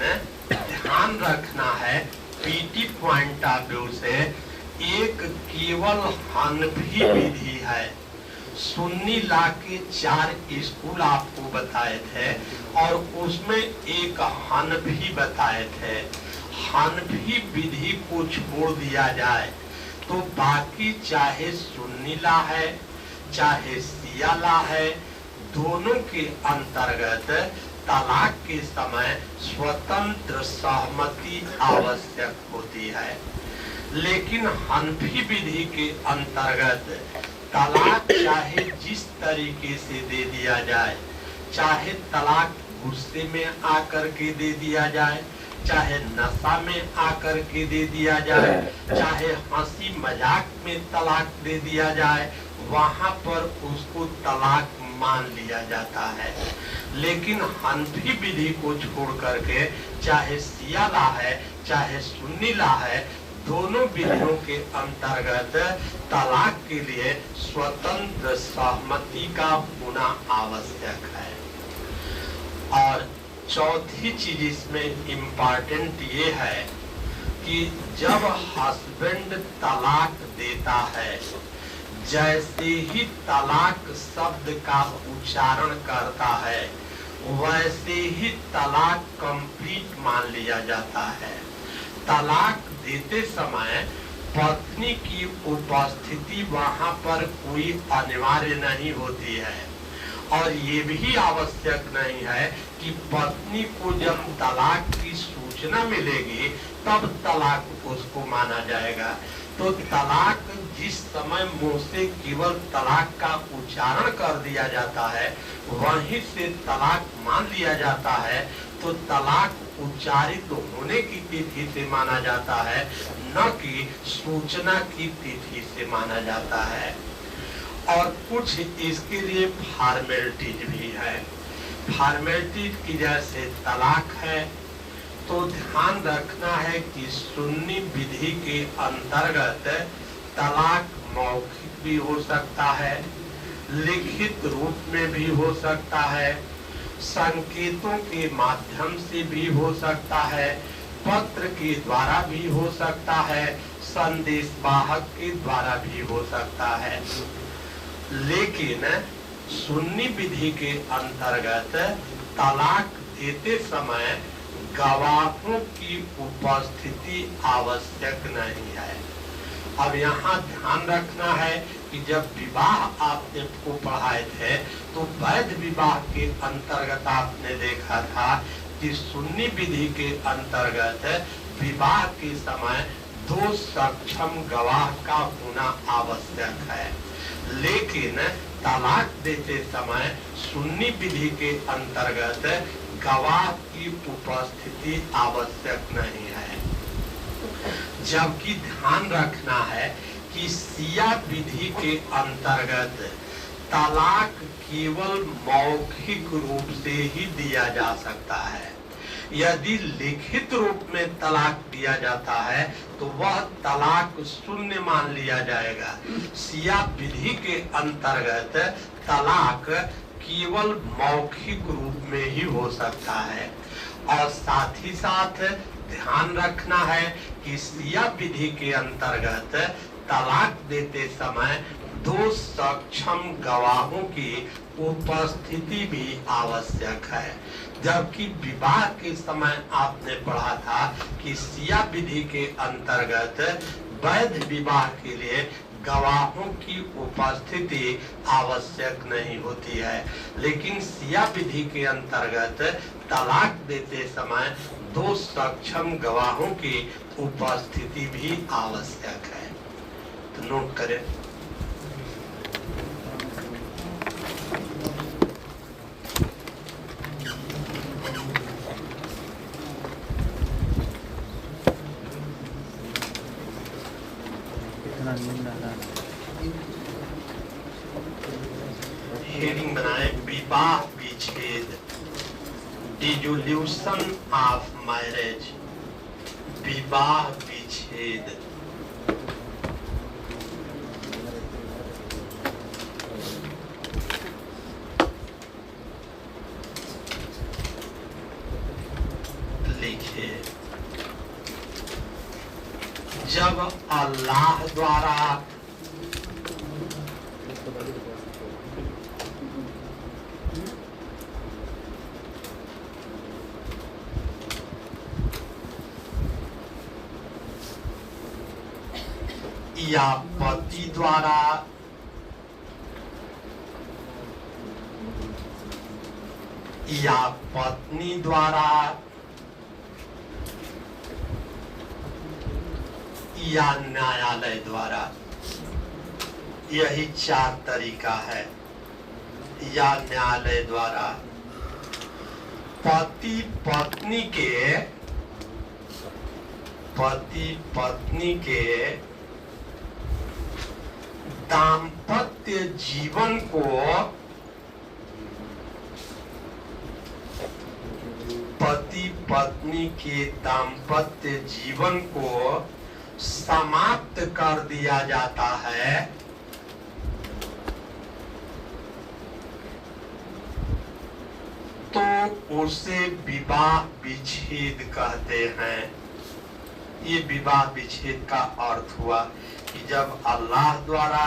ध्यान रखना है पीटी पॉइंट ऑफ व्यू से एक केवल हनफी विधि है। सुन्नी ला के 4 स्कूल आपको बताए थे और उसमें एक हनफी बताए थे। हनफी विधि को छोड़ दिया जाए तो बाकी चाहे सुन्नी ला है चाहे शिया ला है, दोनों के अंतर्गत तलाक के समय स्वतंत्र सहमति आवश्यक होती है। लेकिन हनफी विधि के अंतर्गत तलाक चाहे जिस तरीके से दे दिया जाए, चाहे तलाक गुस्से में आकर के दे दिया जाए, चाहे नशा में आकर के दे दिया जाए, चाहे हंसी मजाक में तलाक दे दिया जाए, वहां पर उसको तलाक मान लिया जाता है। लेकिन हनफी विधि को छोड़ करके चाहे शिया ला है चाहे सुन्नी ला है, दोनों विधियों के अंतर्गत तलाक के लिए स्वतंत्र सहमति का होना आवश्यक है। और चौथी चीज इसमें इम्पोर्टेंट ये है कि जब हस्बैंड तलाक देता है, जैसे ही तलाक शब्द का उच्चारण करता है, वैसे ही तलाक कंप्लीट मान लिया जाता है। तलाक देते समय पत्नी की उपस्थिति वहां पर कोई अनिवार्य नहीं होती है, और ये भी आवश्यक नहीं है कि पत्नी को जब तलाक की सूचना मिलेगी तब तलाक उसको माना जाएगा। तो तलाक जिस समय मुंह से केवल तलाक का उच्चारण कर दिया जाता है, वहीं से तलाक मान लिया जाता है। तो तलाक उच्चारित होने की तिथि से माना जाता है, न कि सूचना की तिथि से माना जाता है। और कुछ इसके लिए फॉर्मेलिटीज भी है। फॉर्मेलिटीज की जैसे तलाक है, तो ध्यान रखना है कि सुन्नी विधि के अंतर्गत तलाक मौखिक भी हो सकता है, लिखित रूप में भी हो सकता है, संकेतों के माध्यम से भी हो सकता है, पत्र के द्वारा भी हो सकता है, संदेश वाहक के द्वारा भी हो सकता है। लेकिन सुन्नी विधि के अंतर्गत तलाक देते समय गवाहों की उपस्थिति आवश्यक नहीं है। अब यहाँ ध्यान रखना है कि जब विवाह आपने को पढ़ाए थे तो वैध विवाह के अंतर्गत आपने देखा था कि सुन्नी विधि के अंतर्गत विवाह के समय 2 सक्षम गवाह का होना आवश्यक है। लेकिन तलाक देते समय सुन्नी विधि के अंतर्गत गवाह की उपस्थिति आवश्यक नहीं है। जबकि ध्यान रखना है कि शिया विधि के अंतर्गत तलाक केवल मौखिक रूप से ही दिया जा सकता है। यदि लिखित रूप में तलाक दिया जाता है तो वह तलाक शून्य मान लिया जाएगा। शिया विधि के अंतर्गत तलाक केवल मौखिक रूप में ही हो सकता है। और साथ ही साथ ध्यान रखना है कि शिया विधि के अंतर्गत तलाक देते समय 2 सक्षम गवाहों की उपस्थिति भी आवश्यक है। जबकि विवाह के समय आपने पढ़ा था कि शिया विधि के अंतर्गत वैध विवाह के लिए गवाहों की उपस्थिति आवश्यक नहीं होती है। लेकिन शिया विधि के अंतर्गत तलाक देते समय 2 सक्षम गवाहों की उपस्थिति भी आवश्यक है। तो नोट करें। हेडिंग बनाए विवाह विच्छेद, डिसोल्यूशन ऑफ मैरिज, विवाह विच्छेद। लिखिए, जब अल्लाह द्वारा या पति द्वारा या पत्नी द्वारा या न्यायालय द्वारा यही 4 तरीका है या न्यायालय द्वारा पति पत्नी के दाम्पत्य जीवन को समाप्त कर दिया जाता है तो उसे विवाह विच्छेद कहते हैं। ये विवाह विच्छेद का अर्थ हुआ कि जब अल्लाह द्वारा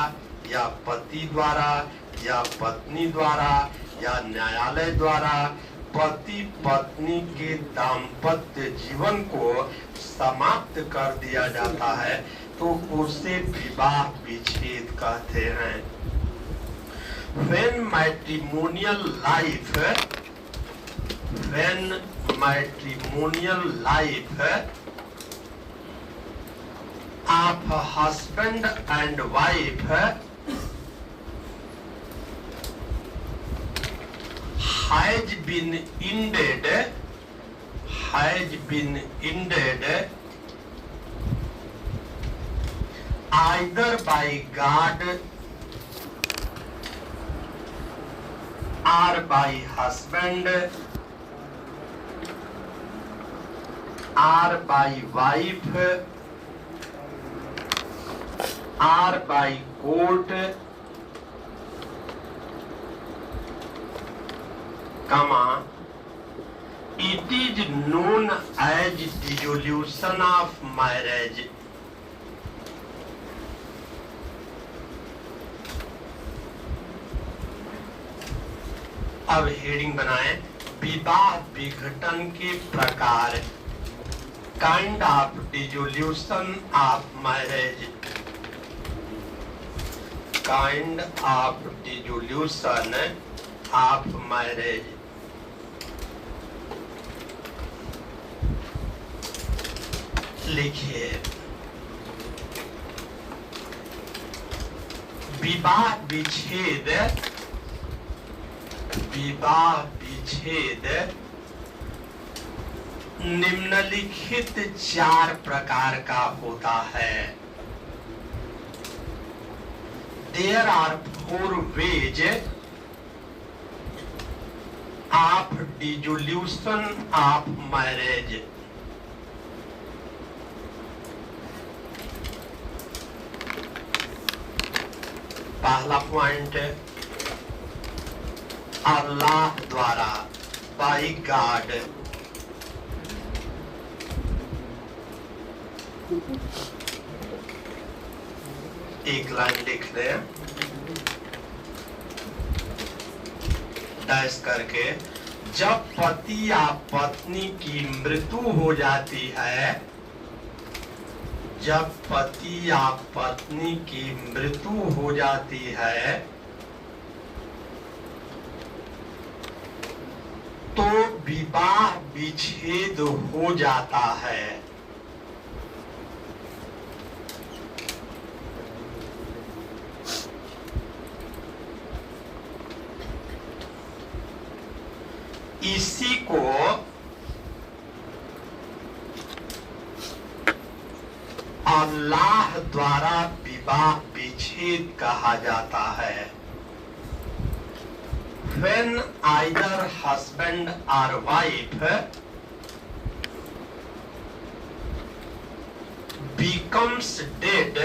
या पति द्वारा या पत्नी द्वारा या न्यायालय द्वारा पति पत्नी के दाम्पत्य जीवन को समाप्त कर दिया जाता है तो उसे विवाह विच्छेद कहते हैं। When matrimonial life of husband and wife has been ended either by God or by husband or by wife or by court, it is known as dissolution of marriage. अब हेडिंग बनाएं, विवाह विघटन के प्रकार, kind of dissolution of marriage, kind of dissolution of marriage. लिखिए, विवाह विच्छेद निम्नलिखित 4 प्रकार का होता है। There are 4 ways of dissolution of marriage. पहला पॉइंट, अल्लाह द्वारा, बाय गॉड। एक लाइन लिख दें डैश करके, जब पति या पत्नी की मृत्यु हो जाती है, जब पति या पत्नी की मृत्यु हो जाती है तो विवाह विच्छेद हो जाता है। इसी को अल्लाह द्वारा विवाह विच्छेद कहा जाता है। When either husband or wife becomes dead,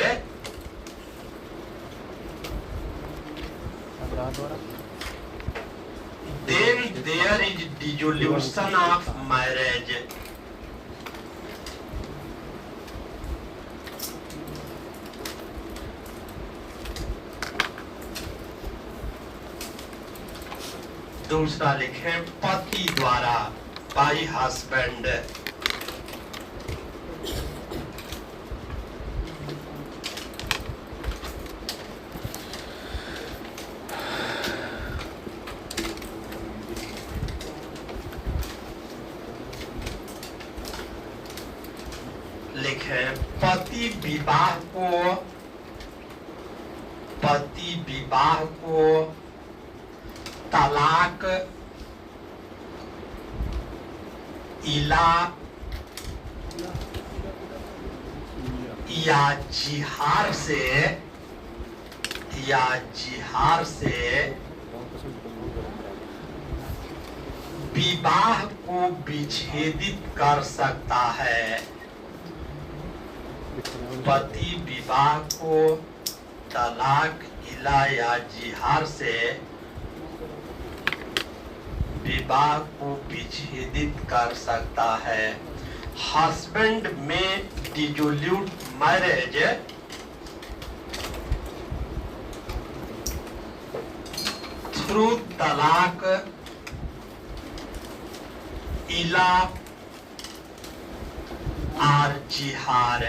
then there is dissolution of marriage. दूसरा लिखें, पति द्वारा, बाय हस्बैंड। लिखें, पति विवाह को तलाक, इला या जिहार से विवाह को विच्छेदित कर सकता है। पति विवाह को तलाक, इला या जिहार से विवाह को विच्छेदित कर सकता है। हस्बैंड में डिसोल्यूट मैरिज थ्रू तलाक, इला और जिहार।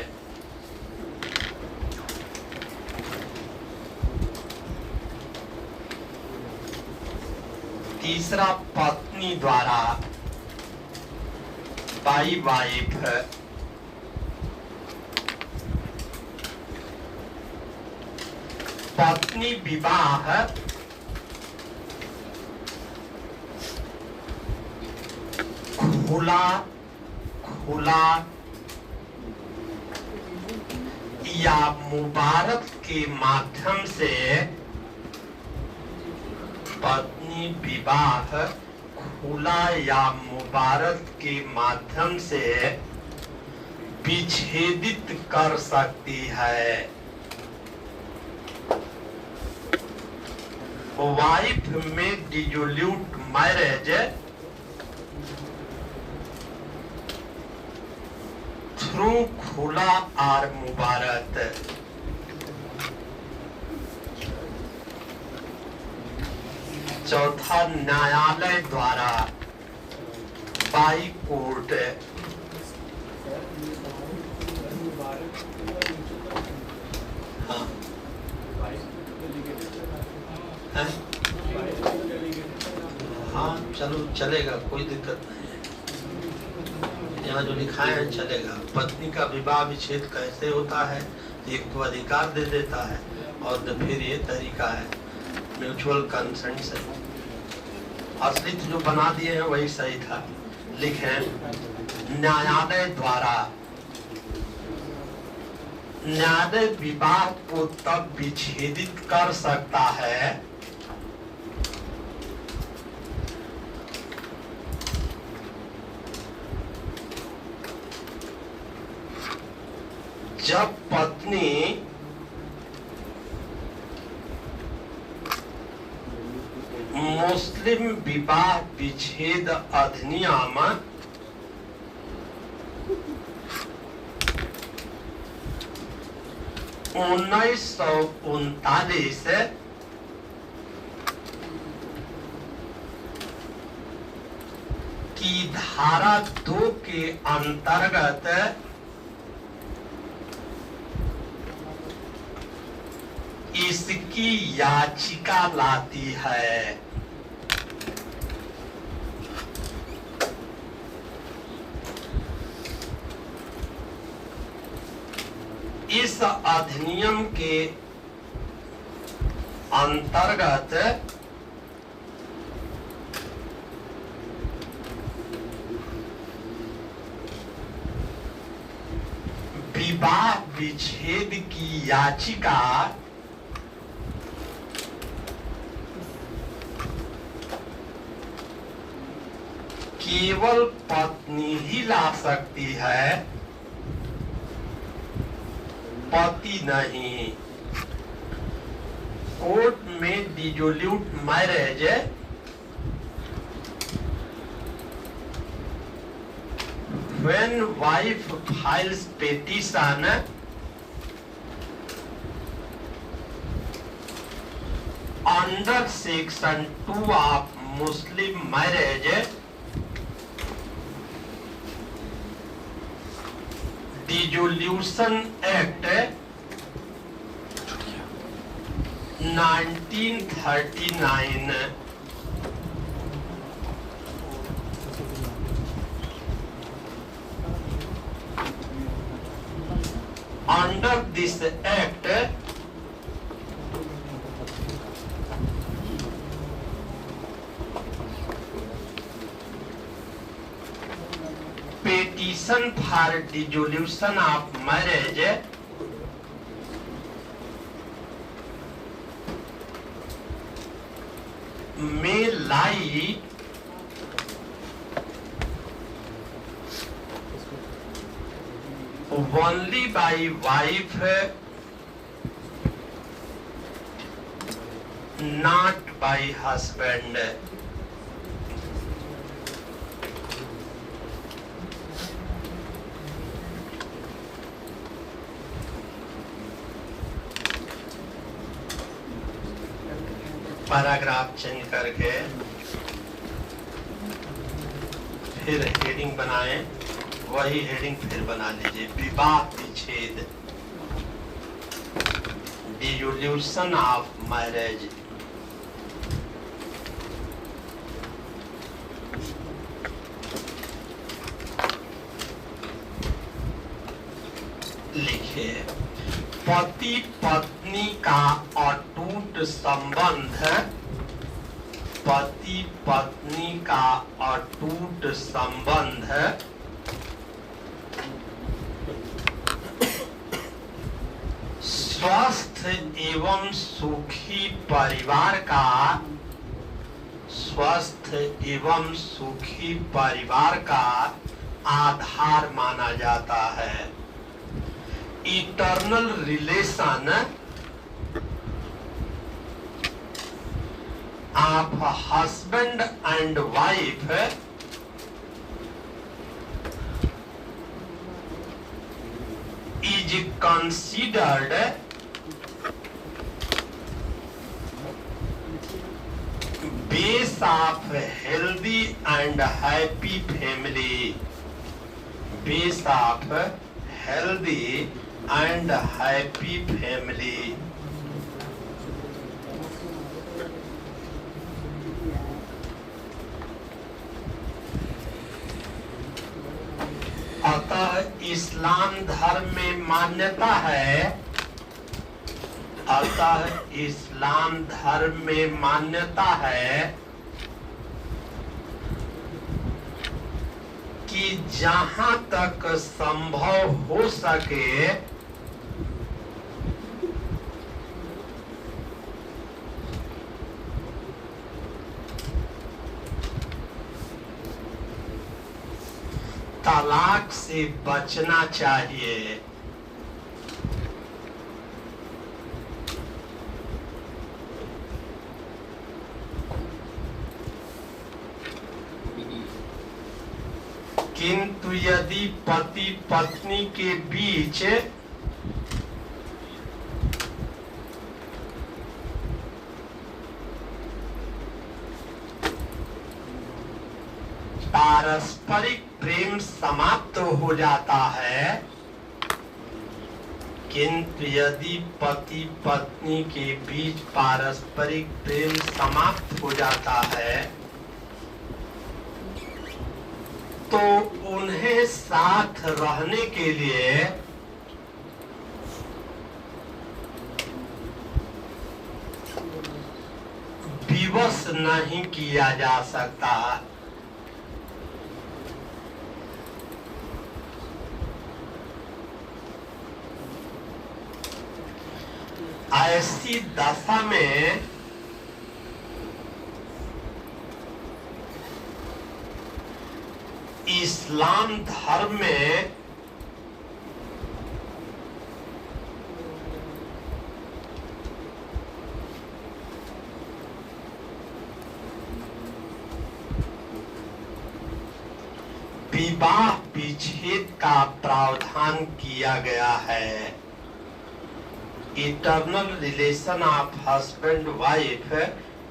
तीसरा, पत्नी द्वारा बाई वाइफ पत्नी विवाह खुला या मुबारक के माध्यम से, पत्नी विवाह खुला या मुबारक के माध्यम से विच्छेदित कर सकती है। वाइफ में डिसोल्यूट मैरिज थ्रू खुला और मुबारक। चौथा, न्यायालय द्वारा बाई कोर्ट हाँ चलो चलेगा, कोई दिक्कत नहीं है। यहाँ जो लिखा है चलेगा। पत्नी का विवाह विच्छेद कैसे होता है? एक तो अधिकार दे देता है और फिर ये तरीका है म्यूचुअल कंसेंट से। असली जो बना दिए हैं वही सही था। लिखें, न्यायालय द्वारा। न्यायालय विवाह को तब विच्छेदित कर सकता है जब पत्नी मुस्लिम विवाह विच्छेद अधिनियम 1939 की धारा 2 के अंतर्गत इसकी याचिका लाती है। इस अधिनियम के अंतर्गत विवाह विच्छेद की याचिका केवल पत्नी ही ला सकती है, पति नहीं। कोर्ट में डिसोल्यूट marriage when wife files petition under section 2 of Muslim Marriage Dissolution Act 1939 Under this act petition for dissolution of marriage may lie only by wife, not by husband. Paragraph change करके फिर heading बनाएं, वही heading फिर बना लीजिए, विवाह विच्छेद, dissolution of marriage. लिखिए, पति पत्नी का अटूट संबंध, पति पत्नी का अटूट संबंध स्वस्थ एवं सुखी परिवार का, स्वस्थ एवं सुखी परिवार का आधार माना जाता है। Eternal relation of husband and wife is considered base of healthy and happy family, base of healthy and happy family। अतः इस्लाम धर्म में मान्यता है, अतः इस्लाम धर्म में मान्यता है कि जहां तक संभव हो सके तलाक से बचना चाहिए। किंतु यदि पति पत्नी के बीच पारस्परिक प्रेम समाप्त हो जाता है, किंतु यदि पति पत्नी के बीच पारस्परिक प्रेम समाप्त हो जाता है तो उन्हें साथ रहने के लिए विवश नहीं किया जा सकता। ऐसी दशा में इस्लाम धर्म में विवाह विच्छेद का प्रावधान किया गया है। Eternal relation of husband wife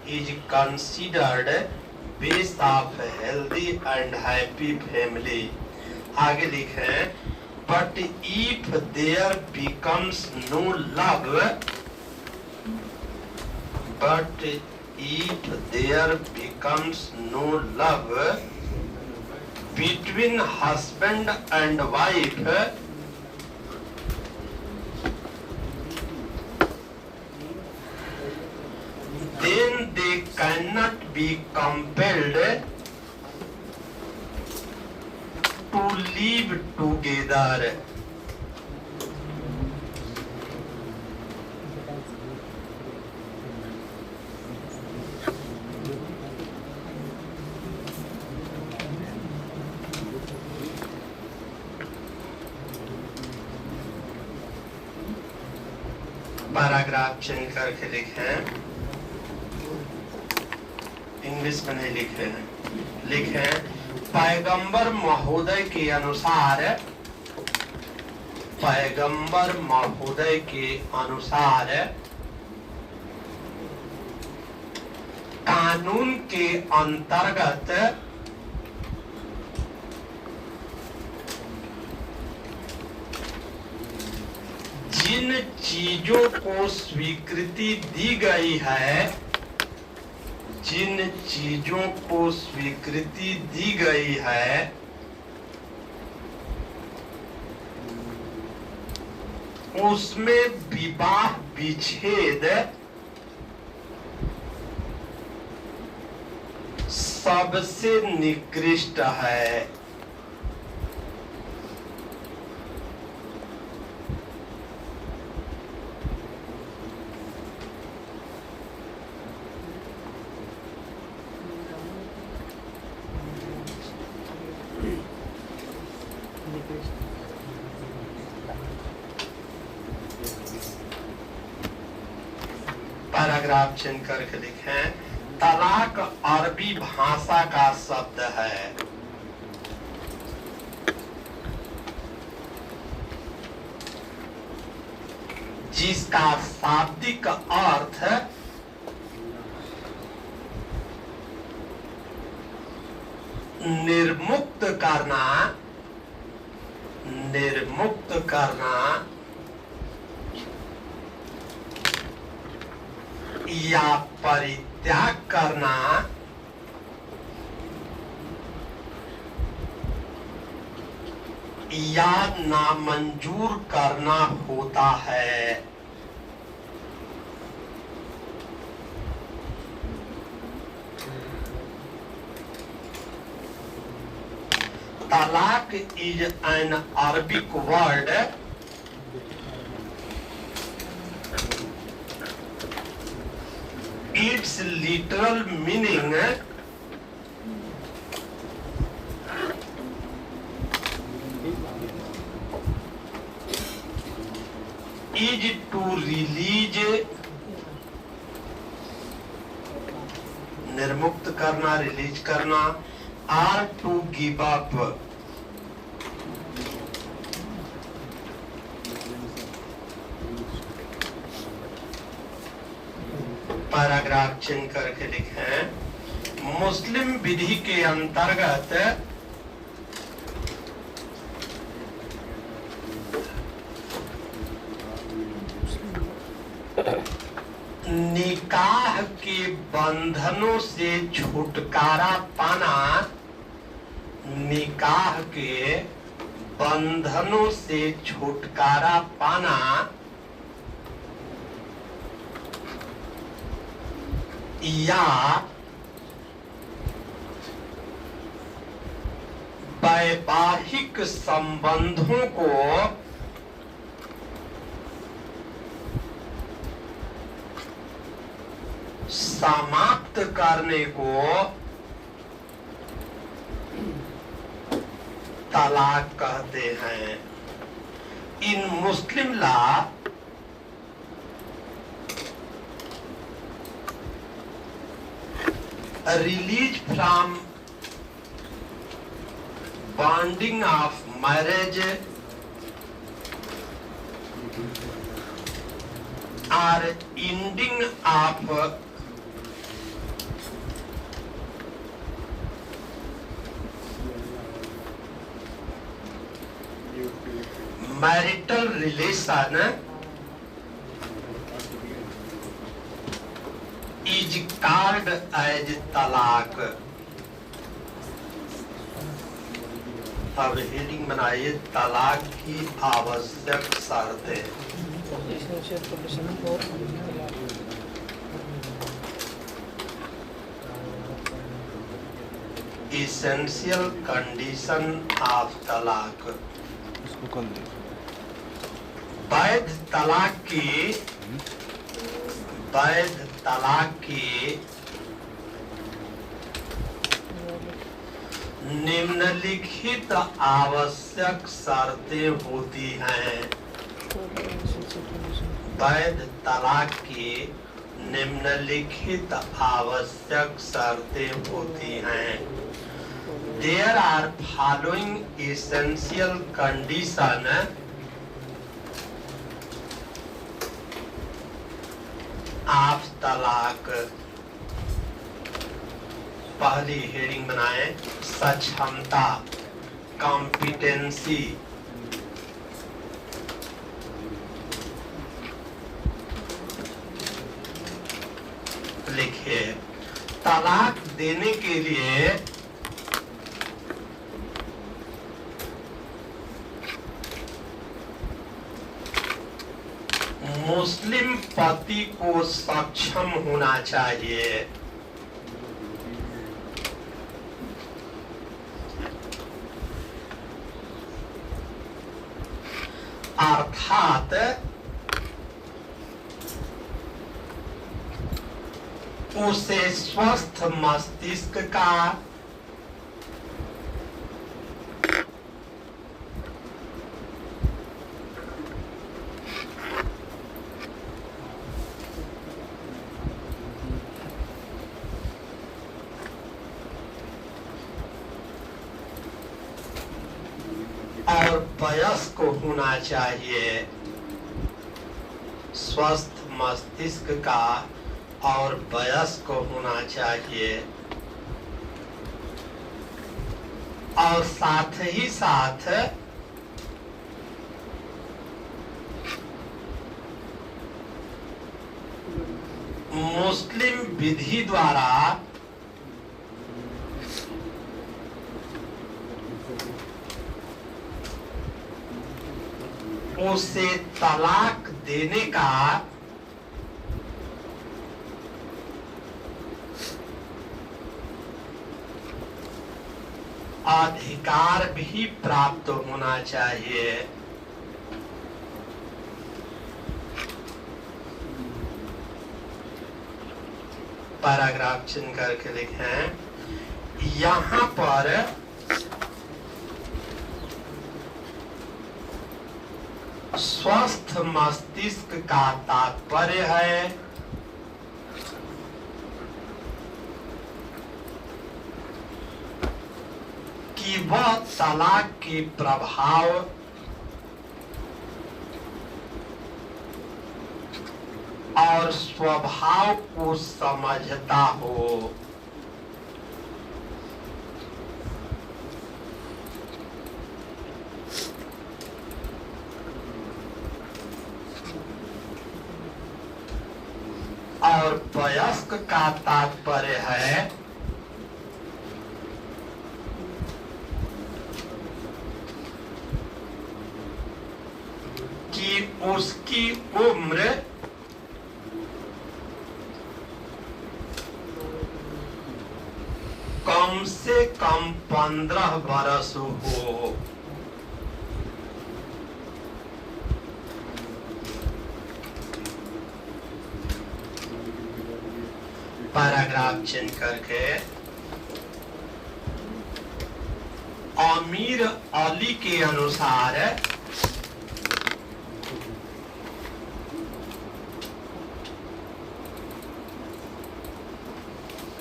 is considered base of healthy and happy family। आगे लिखे, but if there becomes no love, but if there becomes no love between husband and wife, then they cannot be compelled to live together. Paragraph change करके लिखे, English में नहीं लिखे हैं, लिखे पैगंबर महोदय के अनुसार, पैगंबर महोदय के अनुसार कानून के अंतर्गत जिन चीजों को स्वीकृति दी गई है, जिन चीजों को स्वीकृति दी गई है, उसमें विवाह विच्छेद सबसे निकृष्ट है। पैराग्राफ चेंज करके लिखें, तलाक अरबी भाषा का शब्द है, जिसका शाब्दिक अर्थ निर्मुक्त करना, निर्मुक्त करना या परित्याग करना या नामंजूर करना होता है। तलाक is an Arabic word its literal meaning is to release, निर्मुक्त करना, रिलीज करना, or to give up, paragraph change करके लिखें, मुस्लिम विधि के अंतर्गत निकाह के बंधनों से छुटकारा पाना, निकाह के बंधनों से छुटकारा पाना या वैवाहिक संबंधों को समाप्त करने को तलाक कहते हैं। In Muslim law release from bonding of marriage or ending of marital relation is called as तलाक। अब हेडिंग बनाइए, तलाक की आवश्यक शर्तें। essential condition of तलाक। इसको कल दे। वैध तलाक की निम्नलिखित आवश्यक शर्तें होती हैं। वैध तलाक की निम्नलिखित आवश्यक शर्तें होती हैं। There are following essential condition of तलाक। पहली हेडिंग बनाए, सक्षमता, कॉम्पिटेंसी। लिखिए, तलाक देने के लिए मुस्लिम पति को सक्षम होना चाहिए। अर्थात उसे स्वस्थ मस्तिष्क का और वयस्क होना चाहिए। स्वस्थ मस्तिष्क का और वयस्क होना चाहिए, और साथ ही साथ मुस्लिम विधि द्वारा उसे तलाक देने का अधिकार भी प्राप्त होना चाहिए। पैराग्राफ चिन्ह करके लिखें। यहाँ पर स्वस्थ मस्तिष्क का तात्पर्य है कि वह तलाक के प्रभाव और स्वभाव को समझता हो। और वयस्क का तात्पर्य है कि उसकी उम्र कम से कम 15 बरस हो। पैराग्राफ चेंज करके आमिर अली के अनुसार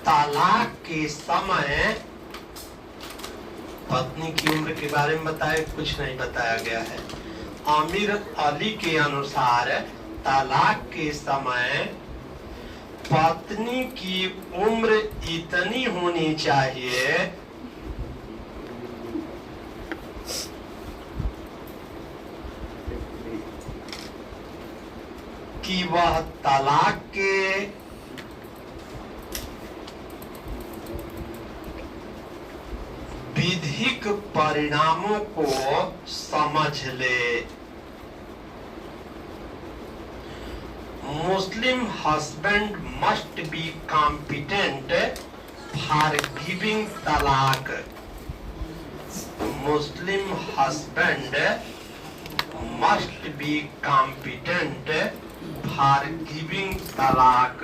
तलाक के समय पत्नी की उम्र के बारे में बताया, कुछ नहीं बताया गया है। आमिर अली के अनुसार तलाक के समय पत्नी की उम्र इतनी होनी चाहिए कि वह तलाक के विधिक परिणामों को समझ ले। Muslim husband must be competent for giving talaq. Muslim husband must be competent for giving talaq.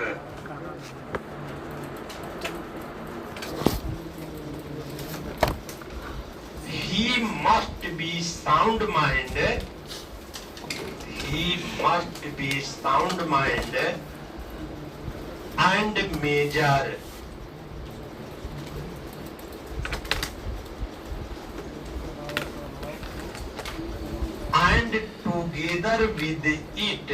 He must be sound mind. He must be sound mind and major. And together with it,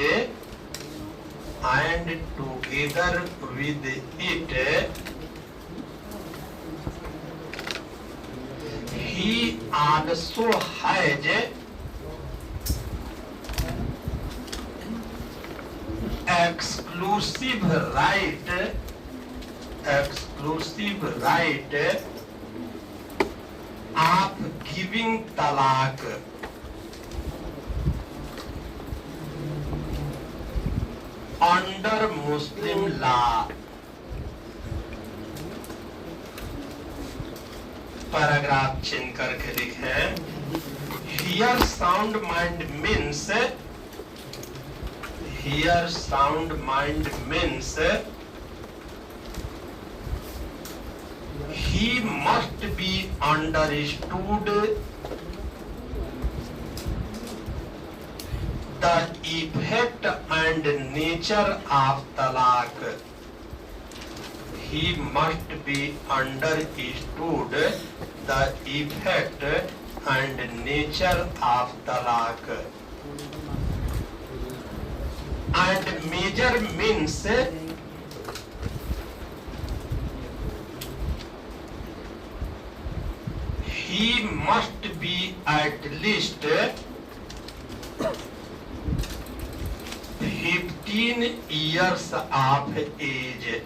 he also has exclusive right of giving talaq. Under Muslim law. Paragraph चिन्ह करके लिखें. Here sound mind means he must be understood the effect and nature of talaq. He must be understood the effect and nature of talaq. And major means he must be at least 15 years of age.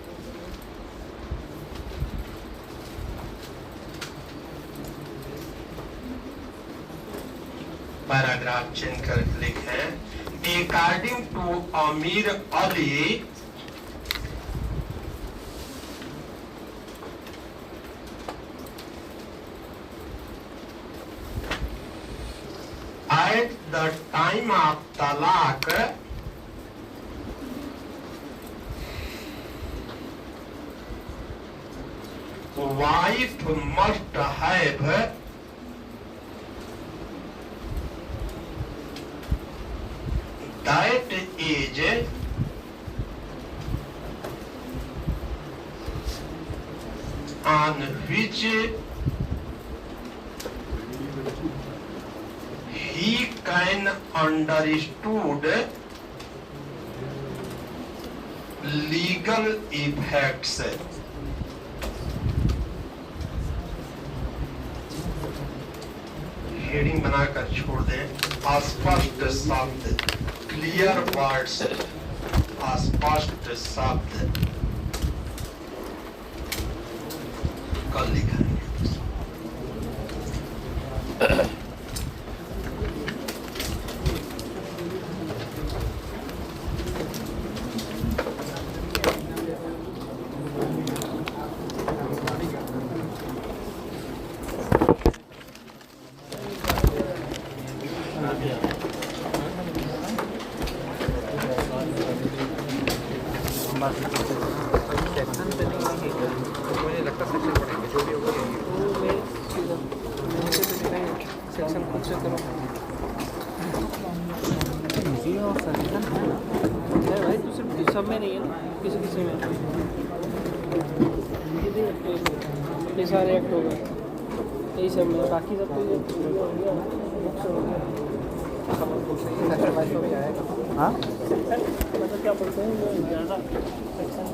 Paragraph change करके लिखें. According to Amir Ali, at the time of talaq, wife must have that age on which he can understood legal effects. Heading बनाकर छोड़ दें. अस्पष्ट शब्द, clear words, अस्पष्ट शब्द कल लिखेंगे. सब में नहीं है ना, किसी किसी में ये सारे एक्ट हो गए, यही सब में. बाकी सब तो हाँ मतलब क्या बोलते हैं ज़्यादा सेक्शन.